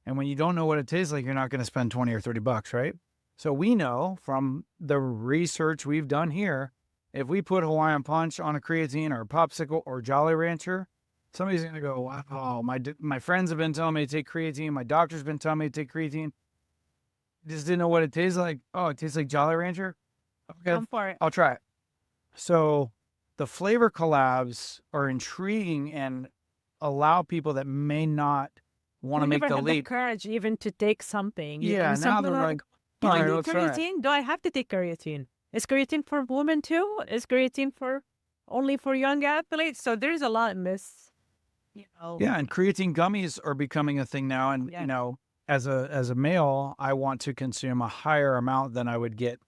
And when you don't know what it tastes like, you're not going to spend 20 or 30 bucks, right? So we know from the research we've done here, if we put Hawaiian Punch on a creatine or a popsicle or Jolly Rancher, somebody's going to go, wow, my friends have been telling me to take creatine. My doctor's been telling me to take creatine. Just didn't know what it tastes like. Oh, it tastes like Jolly Rancher? Okay, Come for it. I'll try it. So the flavor collabs are intriguing and allow people that may not want to make never the had leap. the courage even to take something. Yeah, And now something they're like, like, do all I right, need let's try it. creatine? Do I have to take creatine? Is creatine for women too? Is creatine for only for young athletes? So there's a lot in this, you know. Yeah, and creatine gummies are becoming a thing now. And Yeah. you know, as a male, I want to consume a higher amount than I would get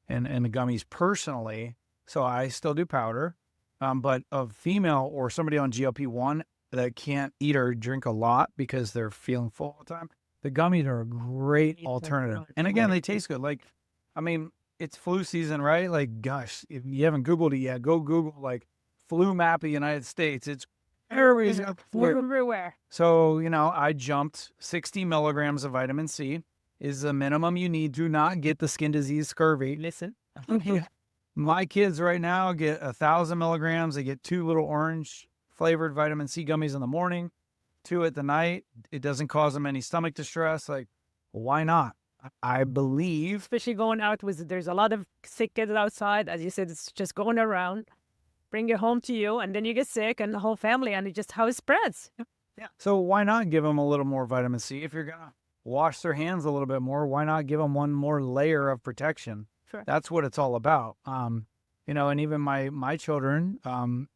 in the gummies personally. So I still do powder. But a female or somebody on GLP-1 that can't eat or drink a lot because they're feeling full all the time, the gummies are a great alternative. And again, they taste good. Like, I mean, it's flu season, right? Like, gosh, if you haven't Googled it yet, go Google like flu map of the United States. It's everybody's got flu. Everywhere. So, you know, I jumped 60 milligrams of vitamin C is the minimum you need to not get the skin disease scurvy. Listen. My kids right now get 1,000 milligrams. They get 2 little orange flavored vitamin C gummies in the morning, 2 at the night. It doesn't cause them any stomach distress. Like, why not? I believe. Especially going out with, there's a lot of sick kids outside. As you said, it's just going around. Bring it home to you, and then you get sick, and the whole family, and it just how it spreads. Yeah. So why not give them a little more vitamin C? If you're going to wash their hands a little bit more, why not give them one more layer of protection? Sure. That's what it's all about. You know, and even my children, I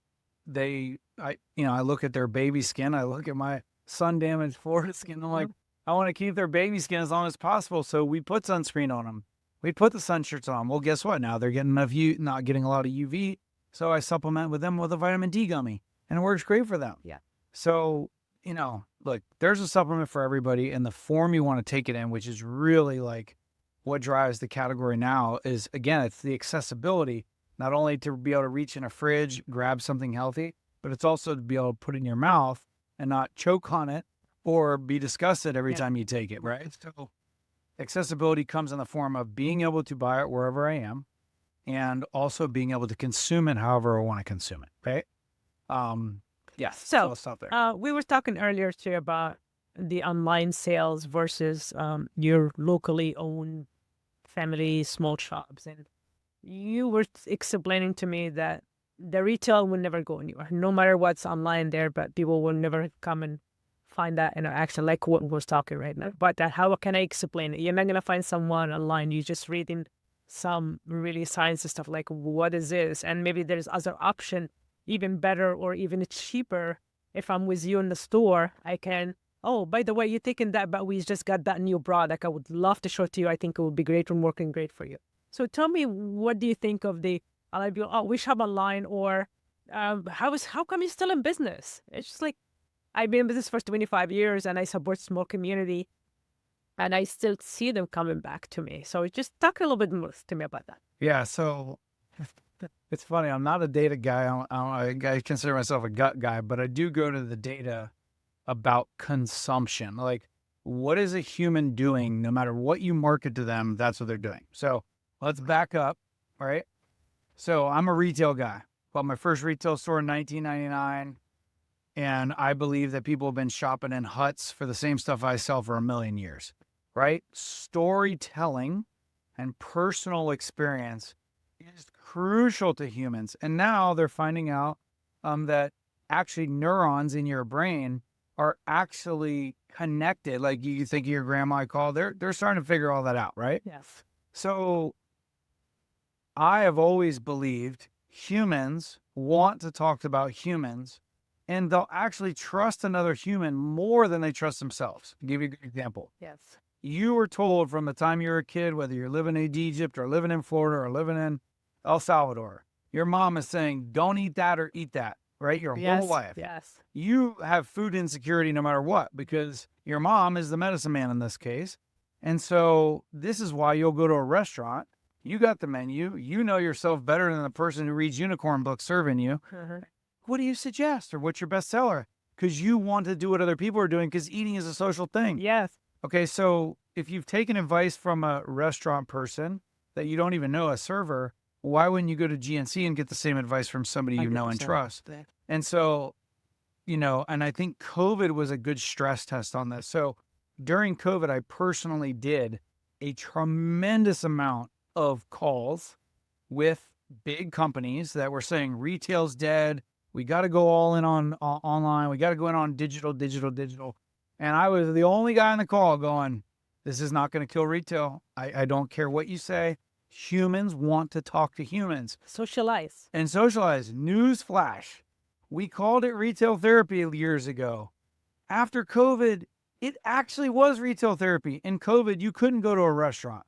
look at their baby skin. I look at my sun-damaged Florida skin. I'm like, I want to keep their baby skin as long as possible. So we put sunscreen on them. We put the sun shirts on. Well, guess what? Now they're getting not getting a lot of UV. So I supplement with them with a vitamin D gummy, and it works great for them. Yeah. So look, there's a supplement for everybody, and the form you want to take it in, which is really like what drives the category now, is again, it's the accessibility, not only to be able to reach in a fridge, grab something healthy, but it's also to be able to put it in your mouth and not choke on it or be disgusted every time you take it, right? So accessibility comes in the form of being able to buy it wherever I am and also being able to consume it however I want to consume it, right? Yes. So I'll stop there. We were talking earlier too about the online sales versus your locally owned family small shops, and you were explaining to me that the retail will never go anywhere, no matter what's online there, but people will never come and find that interaction like what we're talking right now. But how can I explain it? You're not gonna find someone online. You're just reading some really science stuff like what is this, and maybe there's other option even better or even cheaper. If I'm with you in the store, I can, oh, by the way, you're taking that, but we just got that new product. I would love to show it to you. I think it would be great and working great for you. So tell me, what do you think of the, oh, we shop online, or how come you're still in business? It's just like, I've been in business for 25 years and I support small community and I still see them coming back to me. So just talk a little bit more to me about that. Yeah. So it's funny. I'm not a data guy. I consider myself a gut guy, but I do go to the data about consumption. Like, what is a human doing? No matter what you market to them, that's what they're doing. So let's back up, right? So I'm a retail guy. Bought my first retail store in 1999. And I believe that people have been shopping in huts for the same stuff I sell for 1,000,000 years, right? Storytelling and personal experience is crucial to humans. And now they're finding out that actually neurons in your brain are actually connected. Like you think of your grandma I call, they're starting to figure all that out, right? Yes. So I have always believed humans want to talk about humans, and they'll actually trust another human more than they trust themselves. I'll give you a good example. Yes. You were told from the time you were a kid, whether you're living in Egypt or living in Florida or living in El Salvador, your mom is saying, don't eat that or eat that, right? Your whole life. Yes. You have food insecurity no matter what, because your mom is the medicine man in this case. And so this is why you'll go to a restaurant. You got the menu. You know yourself better than the person who reads unicorn books serving you. What do you suggest, or what's your best seller? Because you want to do what other people are doing, because eating is a social thing. Yes. Okay, so if you've taken advice from a restaurant person that you don't even know, a server, why wouldn't you go to GNC and get the same advice from somebody you know and trust? And so, and I think COVID was a good stress test on this. So during COVID, I personally did a tremendous amount of calls with big companies that were saying retail's dead. We got to go all in on online. We got to go in on digital. And I was the only guy on the call going, this is not going to kill retail. I don't care what you say. Humans want to talk to humans. Socialize. And socialize. Newsflash. We called it retail therapy years ago. After COVID, it actually was retail therapy. In COVID, you couldn't go to a restaurant.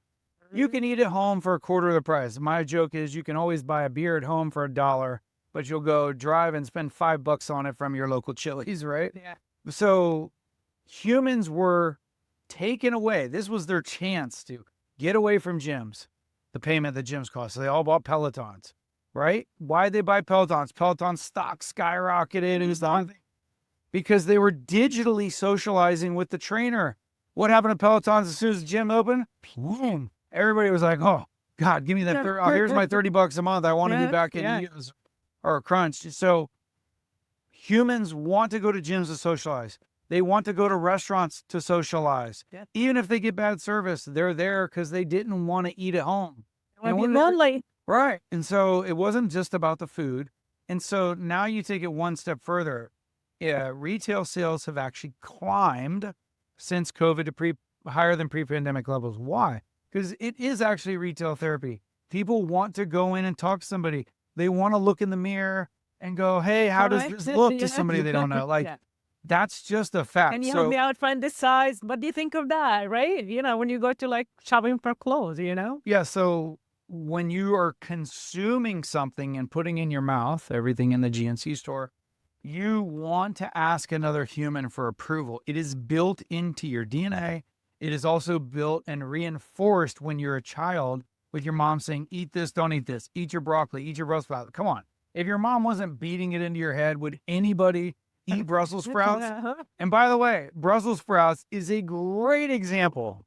You can eat at home for a quarter of the price. My joke is you can always buy a beer at home for $1, but you'll go drive and spend $5 on it from your local Chili's, right? Yeah. So humans were taken away. This was their chance to get away from gyms, the payment that gyms cost. So they all bought Pelotons, right? Why'd they buy Pelotons? Peloton stock skyrocketed. It was the only thing. Because they were digitally socializing with the trainer. What happened to Pelotons as soon as the gym opened? Boom. Everybody was like, oh, God, give me that. Here's my $30 a month. I want to be back in use or crunch. So humans want to go to gyms to socialize. They want to go to restaurants to socialize. Yeah. Even if they get bad service, they're there because they didn't want to eat at home. Right. And so it wasn't just about the food. And so now you take it one step further. Yeah, retail sales have actually climbed since COVID to higher than pre-pandemic levels. Why? Because it is actually retail therapy. People want to go in and talk to somebody. They want to look in the mirror and go, hey, how does this look to somebody they don't know? Like, that's just a fact. Can you help me out find this size? What do you think of that, right? When you go to like shopping for clothes, Yeah, so when you are consuming something and putting in your mouth, everything in the GNC store, You want to ask another human for approval. It is built into your DNA. It is also built and reinforced when you're a child with your mom saying, eat this, don't eat this, eat your broccoli, eat your Brussels sprouts. Come on. If your mom wasn't beating it into your head, would anybody eat Brussels sprouts? And by the way, Brussels sprouts is a great example.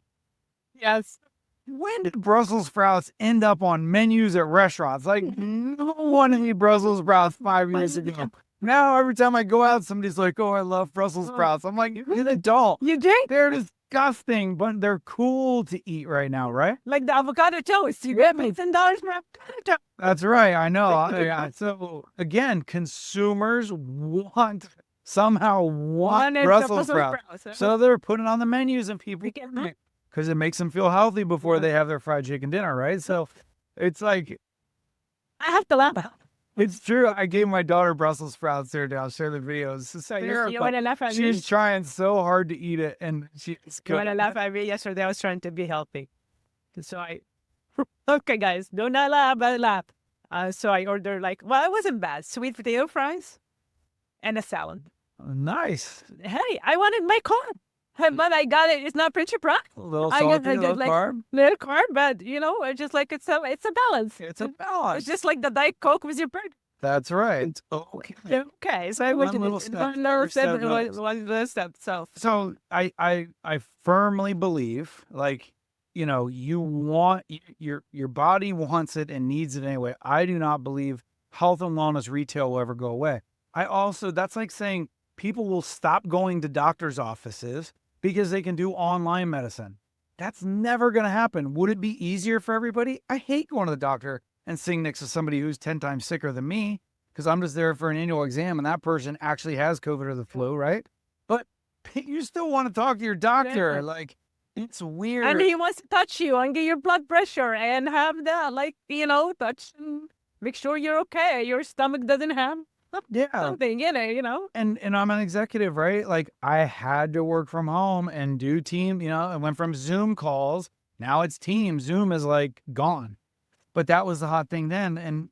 Yes. When did Brussels sprouts end up on menus at restaurants? Like, no one ate Brussels sprouts 5 years ago. Now, every time I go out, somebody's like, oh, I love Brussels sprouts. I'm like, you're an adult. You drink? They're disgusting, but they're cool to eat right now, right? Like the avocado toast. You get me $10 for avocado toast. That's right. I know. So, again, consumers somehow want Brussels sprouts. So they're putting it on the menus and people because it makes them feel healthy before they have their fried chicken dinner, right? So it's like, I have to laugh. It's true. I gave my daughter Brussels sprouts there. I'll share the videos. You want to laugh at me? She's trying so hard to eat it, and she's You want to laugh at me? Yesterday I was trying to be healthy, so okay, guys, do not laugh. I laugh. So I ordered it wasn't bad. Sweet potato fries and a salad. Nice. Hey, I wanted my carb. But I got it. It's not picture product. A little salty, a little carb. Little carb, but it's just like it's a balance. It's a balance. It's just like the Diet Coke with your burger. That's right. Okay. Okay. So I went to one step. So I firmly believe, you want your body wants it and needs it anyway. I do not believe health and wellness retail will ever go away. That's like saying people will stop going to doctor's offices because they can do online medicine. That's never going to happen. Would it be easier for everybody? I hate going to the doctor and sitting next to somebody who's 10 times sicker than me because I'm just there for an annual exam and that person actually has COVID or the flu, right? But you still want to talk to your doctor. It's weird. And he wants to touch you and get your blood pressure and have that, touch and make sure you're okay. Your stomach doesn't have something in it, And I'm an executive, right? Like I had to work from home and do team, I went from Zoom calls. Now it's Teams. Zoom is gone. But that was the hot thing then. And,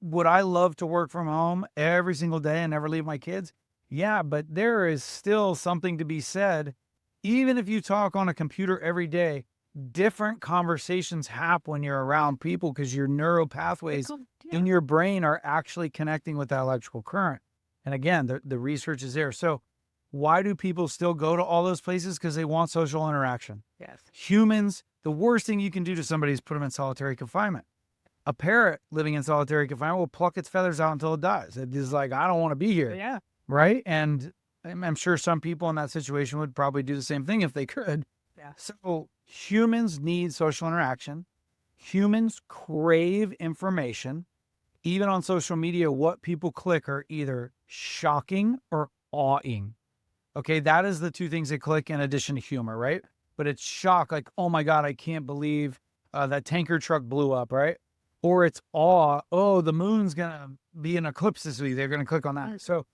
would I love to work from home every single day and never leave my kids? Yeah, but there is still something to be said. Even if you talk on a computer every day, different conversations happen when you're around people because your neural pathways in your brain are actually connecting with that electrical current. And again, the research is there. So why do people still go to all those places? Because they want social interaction. Yes. Humans, the worst thing you can do to somebody is put them in solitary confinement. A parrot living in solitary confinement will pluck its feathers out until it dies. It is like, I don't want to be here. Yeah. Right? And I'm sure some people in that situation would probably do the same thing if they could. Yeah. So humans need social interaction. Humans crave information. Even on social media, what people click are either shocking or awing. Okay, that is the two things they click in addition to humor, right? But it's shock, like, oh my God, I can't believe that tanker truck blew up, right? Or it's awe, oh, the moon's gonna be in eclipse this week. They're gonna click on that. So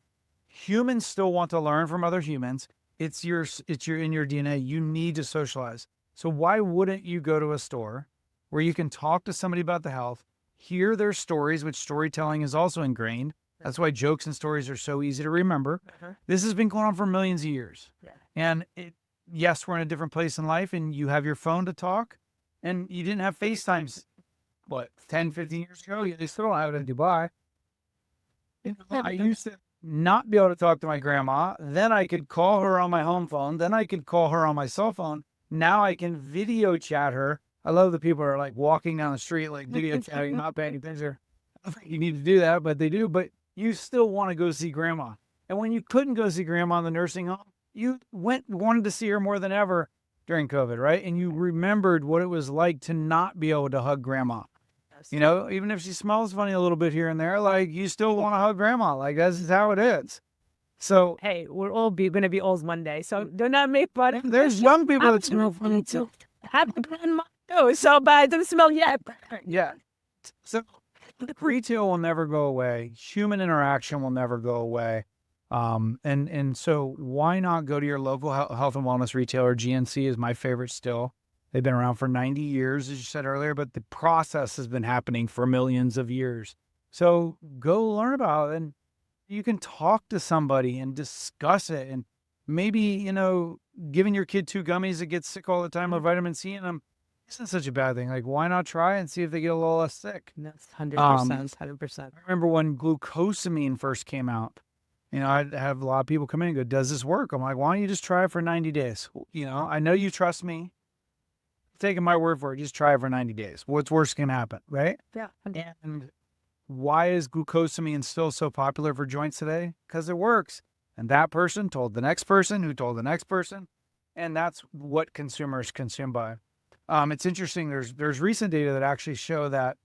humans still want to learn from other humans. It's in your DNA. You need to socialize. So why wouldn't you go to a store where you can talk to somebody about the health, hear their stories, which storytelling is also ingrained. That's why jokes and stories are so easy to remember. This has been going on for millions of years. Yeah. And yes, we're in a different place in life and you have your phone to talk and you didn't have FaceTimes, 10, 15 years ago? They still don't have it in Dubai. I used to not be able to talk to my grandma. Then I could call her on my home phone. Then I could call her on my cell phone. Now I can video chat her. I love that people are walking down the street, video chatting, not paying attention. I don't think you need to do that, but they do. But you still want to go see grandma. And when you couldn't go see grandma in the nursing home, you wanted to see her more than ever during COVID, right? And you remembered what it was like to not be able to hug grandma. Even if she smells funny a little bit here and there, you still want to hug grandma. That's just how it is. So, hey, we're all going to be old one day. So do not make fun. There's young people that smell funny too. Have a grandma too. So bad. It doesn't smell yet. Yeah. So retail will never go away. Human interaction will never go away. And so why not go to your local health and wellness retailer? GNC is my favorite still. They've been around for 90 years, as you said earlier, but the process has been happening for millions of years. So go learn about it. you can talk to somebody and discuss it. And maybe, giving your kid 2 gummies that get sick all the time with vitamin C in them isn't such a bad thing. Like, why not try and see if they get a little less sick? That's 100%, 100%. I remember when glucosamine first came out, I'd have a lot of people come in and go, does this work? I'm like, why don't you just try it for 90 days? I know you trust me. Taking my word for it, just try it for 90 days. What's worse can happen, right? Yeah. And why is glucosamine still so popular for joints today? Because it works. And that person told the next person who told the next person. And that's what consumers consume by. It's interesting. There's recent data that actually show that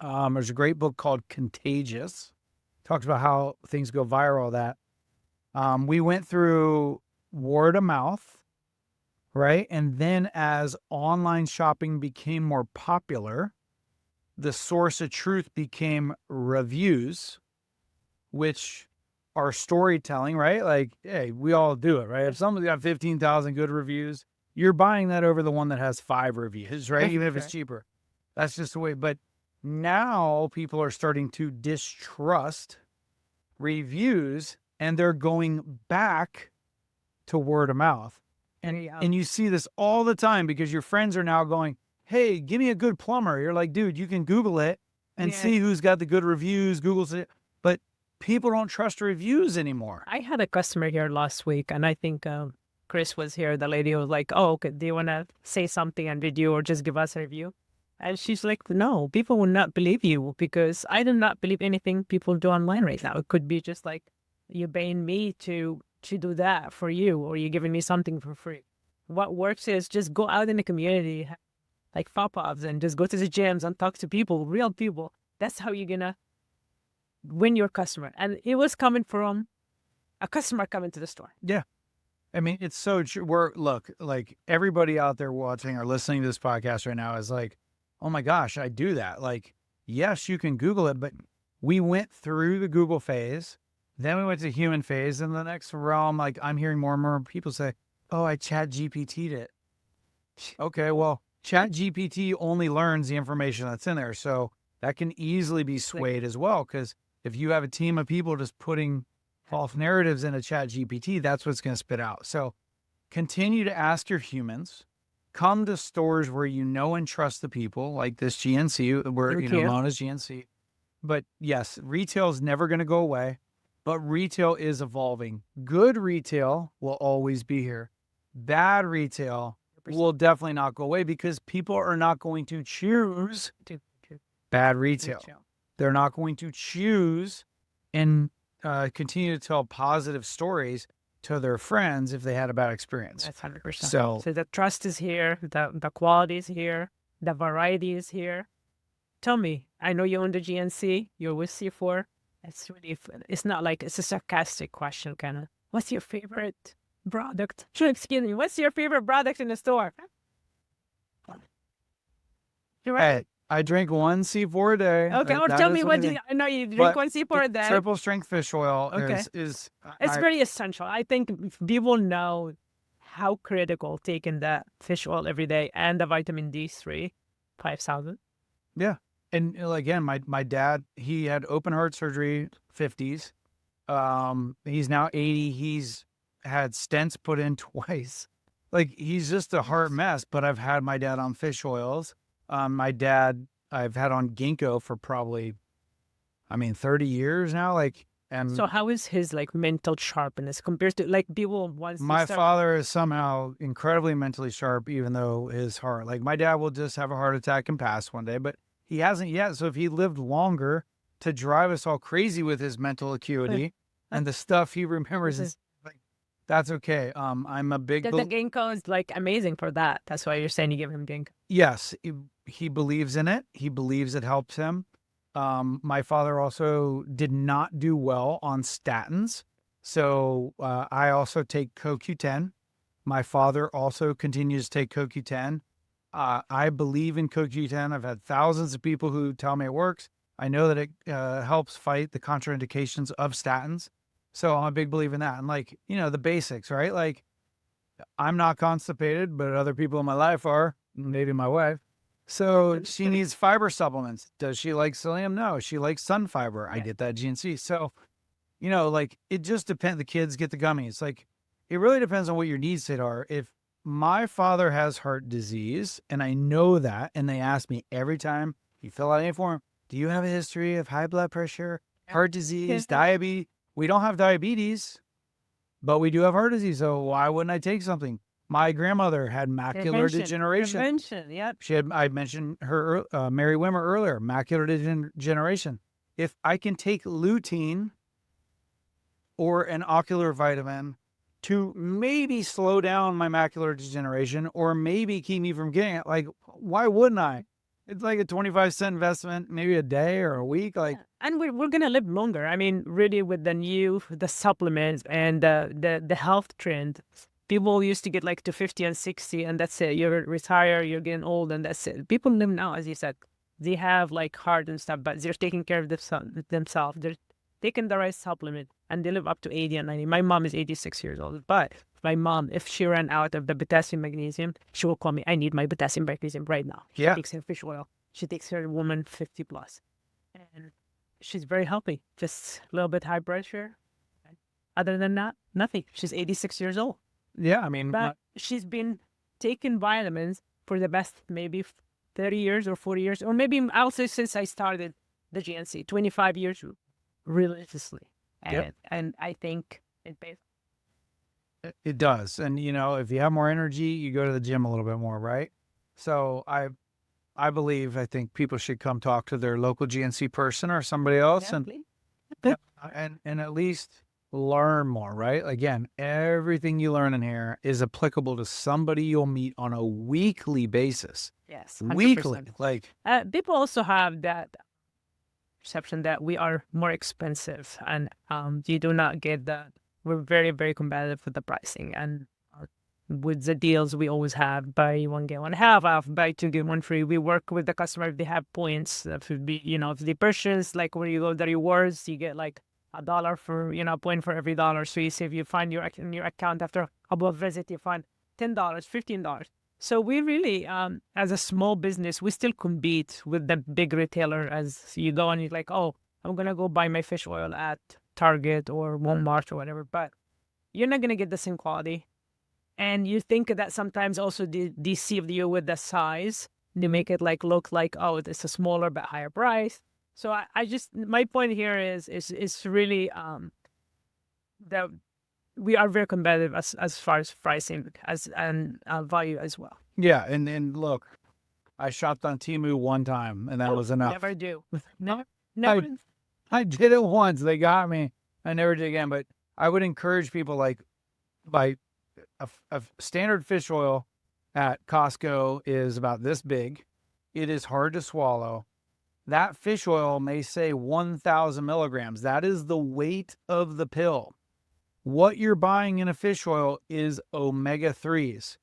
there's a great book called Contagious. Talks about how things go viral. That we went through word of mouth, right? And then as online shopping became more popular, the source of truth became reviews, which are storytelling, right? Like, hey, we all do it, right? If somebody's got 15,000 good reviews, you're buying that over the one that has 5 reviews, right? Even if it's cheaper. That's just the way. But now people are starting to distrust reviews, and they're going back to word of mouth. And you see this all the time because your friends are now going, hey, give me a good plumber. You're like, dude, you can Google it and see who's got the good reviews. Google's it. But people don't trust reviews anymore. I had a customer here last week, and I think Chris was here. The lady was like, oh, okay, do you want to say something and review or just give us a review? And she's like, no, people will not believe you because I do not believe anything people do online right now. It could be just like you're paying me to do that for you, or you're giving me something for free. What works is just go out in the community, like pop-ups, and just go to the gyms and talk to people, real people. That's how you're going to win your customer. And it was coming from a customer coming to the store. Yeah. I mean, it's so true. Look, like everybody out there watching or listening to this podcast right now is like, oh my gosh, I do that. Like, yes, you can Google it, but we went through the Google phase. Then we went to human phase. And the next realm, like I'm hearing more and more people say, oh, I chat GPT'd it. Okay, well, chat GPT only learns the information that's in there. So that can easily be swayed as well. Because if you have a team of people just putting false narratives in a chat GPT, that's what's going to spit out. So continue to ask your humans. Come to stores where you know and trust the people, like this GNC, where known as GNC. But yes, retail is never going to go away, but retail is evolving. Good retail will always be here. Bad retail will definitely not go away because people are not going to choose bad retail. They're not going to choose and continue to tell positive stories to their friends if they had a bad experience. That's 100%. So the trust is here, the quality is here, the variety is here. Tell me, I know you own the GNC, you're with C4. It's not like it's a sarcastic question, kind of. What's your favorite product? Excuse me. What's your favorite product in the store? You're right. I drink 1 C4 a day. Okay, or tell me what I know you drink 1 C4 a day. Triple strength fish oil is very essential. I think people know how critical taking that fish oil every day and the vitamin D3, 5,000. Yeah. And again, my dad, he had open heart surgery, 50s. He's now 80. He's had stents put in twice. Like, he's just a heart mess, but I've had my dad on fish oils. My dad, I've had on ginkgo for probably, 30 years now. So how is his mental sharpness compared to people once? My father is somehow incredibly mentally sharp, even though his heart, my dad will just have a heart attack and pass one day, but he hasn't yet. So if he lived longer to drive us all crazy with his mental acuity and the stuff he remembers, that's okay. I'm a big... The ginkgo is amazing for that. That's why you're saying you give him ginkgo. Yes. He believes in it. He believes it helps him. My father also did not do well on statins. So I also take CoQ10. My father also continues to take CoQ10. I believe in CoQ10. I've had thousands of people who tell me it works. I know that it helps fight the contraindications of statins. So I'm a big believer in that. And the basics, right? I'm not constipated, but other people in my life are, maybe my wife. So she needs fiber supplements. Does she like psyllium? No, she likes sun fiber. I get that GNC. So like it just depends. The kids get the gummies. Like it really depends on what your needs state are. If my father has heart disease and I know that, and they ask me every time you fill out any form, do you have a history of high blood pressure, heart disease, diabetes? We don't have diabetes, but we do have heart disease. So why wouldn't I take something? My grandmother had macular degeneration. Prevention, yep. I mentioned her, Mary Wimmer earlier, macular degeneration. If I can take lutein or an ocular vitamin to maybe slow down my macular degeneration or maybe keep me from getting it, like, why wouldn't I? It's like a 25-cent investment, maybe a day or a week. Like, and we're gonna live longer. I mean, really, with the supplements and the health trend, people used to get like to 50 and 60, and that's it. You're retire, you're getting old, and that's it. People live now, as you said, they have like heart and stuff, but they're taking care of themselves. They're taking the right supplement, and they live up to 80 and 90. My mom is 86 years old, but my mom, if she ran out of the potassium magnesium, she will call me. I need my potassium magnesium right now. She takes her fish oil. She takes her woman 50 plus, and she's very healthy. Just a little bit high pressure. Other than that, nothing. She's 86 years old. yeah, I mean, But she's been taking vitamins for the best maybe 30 years or 40 years, or maybe I'll say since I started the GNC, 25 years religiously. And I think it pays. it does. And, if you have more energy, you go to the gym a little bit more, right? So I think people should come talk to their local GNC person or somebody else and at least learn more, right? Again, everything you learn in here is applicable to somebody you'll meet on a weekly basis. Yes, 100%. Weekly. Like, people also have that perception that we are more expensive, and you do not get that. We're very, very competitive with the pricing, and with the deals we always have: buy one get one half off, buy two get one free. We work with the customer if they have points. If they purchase, like where you go the rewards, you get like $1 for a point for every dollar. So you say if you find in your account after a couple of visits, you find $10, $15. So we really, as a small business, we still compete with the big retailer. As you go and you're like, oh, I'm gonna go buy my fish oil at Target or Walmart or whatever, but you're not gonna get the same quality. And you think that sometimes also they deceive you with the size. They make it look like, oh, it's a smaller but higher price. So I just, my point here is really that we are very competitive as far as pricing and value as well. yeah. And look, I shopped on Temu one time and that was enough. Never do. Never. I did it once. They got me. I never did again. But I would encourage people, like, by a standard fish oil at Costco is about this big. It is hard to swallow. That fish oil may say 1,000 milligrams. That is the weight of the pill. What you're buying in a fish oil is omega-3s.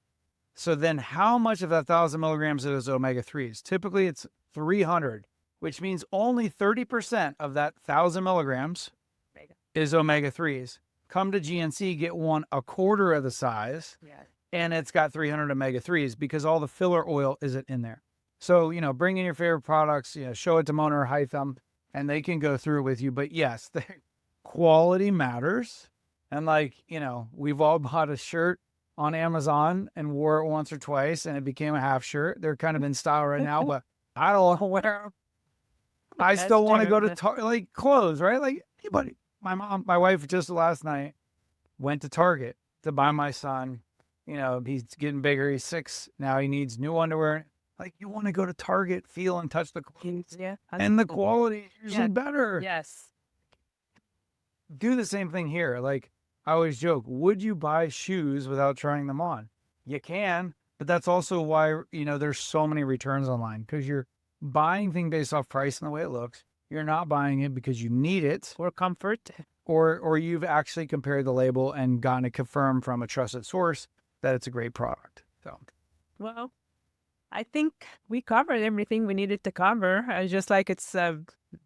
So then how much of that 1,000 milligrams is omega-3s? Typically it's 300, which means only 30% of that 1,000 milligrams is omega-3s. Come to GNC, get one a quarter of the size, and it's got 300 omega-3s because all the filler oil isn't in there. So, bring in your favorite products, show it to Mona or Hytham, and they can go through it with you. But yes, the quality matters. And we've all bought a shirt on Amazon and wore it once or twice, and it became a half shirt. They're kind of in style right now, but I don't want to wear them. I still want to go to clothes, right? Like anybody. My wife just last night went to Target to buy my son. He's getting bigger. He's 6 now. He needs new underwear. Like, you want to go to Target, feel and touch the clothes. Yeah. And the quality is usually better. Yes. Do the same thing here. Like, I always joke, would you buy shoes without trying them on? You can, but that's also why, there's so many returns online, because you're buying things based off price and the way it looks. You're not buying it because you need it. Or comfort. Or you've actually compared the label and gotten it confirmed from a trusted source that it's a great product. So, well, I think we covered everything we needed to cover. Just it's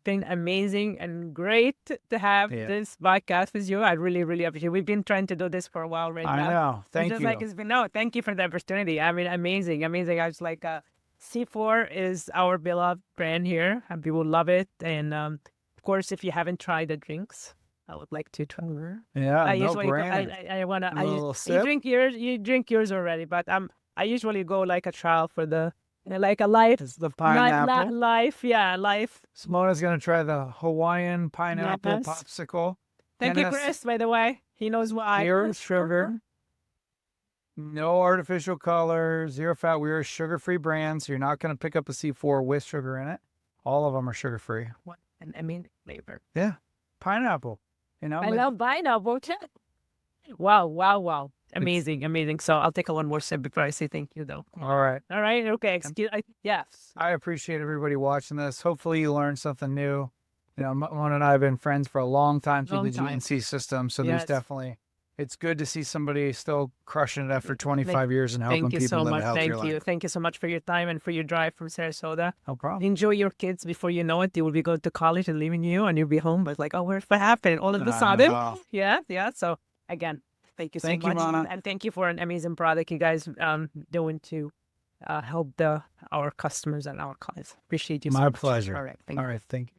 been amazing and great to have this podcast with you. I really, really appreciate it. We've been trying to do this for a while right now. I know. Thank you. It's been, thank you for the opportunity. I mean, amazing. I was like, C4 is our beloved brand here, and people love it. And of course, if you haven't tried the drinks, I would like to try. Yeah, I no usually go, brainer. I wanna A little you sip. drink yours already, but I usually go like a trial for the like a life It's the pineapple. life, yeah, life. Simona's gonna try the Hawaiian pineapple Yes. popsicle. Thank you, Dennis, Chris, by the way. He knows why. zero sugar, no artificial color, zero fat. We're a sugar-free brand, so you're not gonna pick up a C4 with sugar in it. All of them are sugar-free. What an amazing flavor. Yeah, pineapple. You know, I love pineapple too. Wow. Amazing. So I'll take one more sip before I say thank you, though. all right. All right. Okay. Yes. I appreciate everybody watching this. Hopefully you learned something new. You know, Mona and I have been friends for a long time through the GNC system. So there's Yes. definitely, it's good to see somebody still crushing it after 25 years and helping Thank you people so live much. a healthier Thank you. life. Thank you so much for your time and for your drive from Sarasota. No problem. Enjoy your kids before you know it. They will be going to college and leaving you, and you'll be home. But like, oh, what happened? All of a sudden, yeah. So again, thank you so Thank much, you, Mona. and thank you for an amazing product you guys doing to help our customers and our clients. Appreciate you. So My much. pleasure. All right. Thank you. All right. Thank you.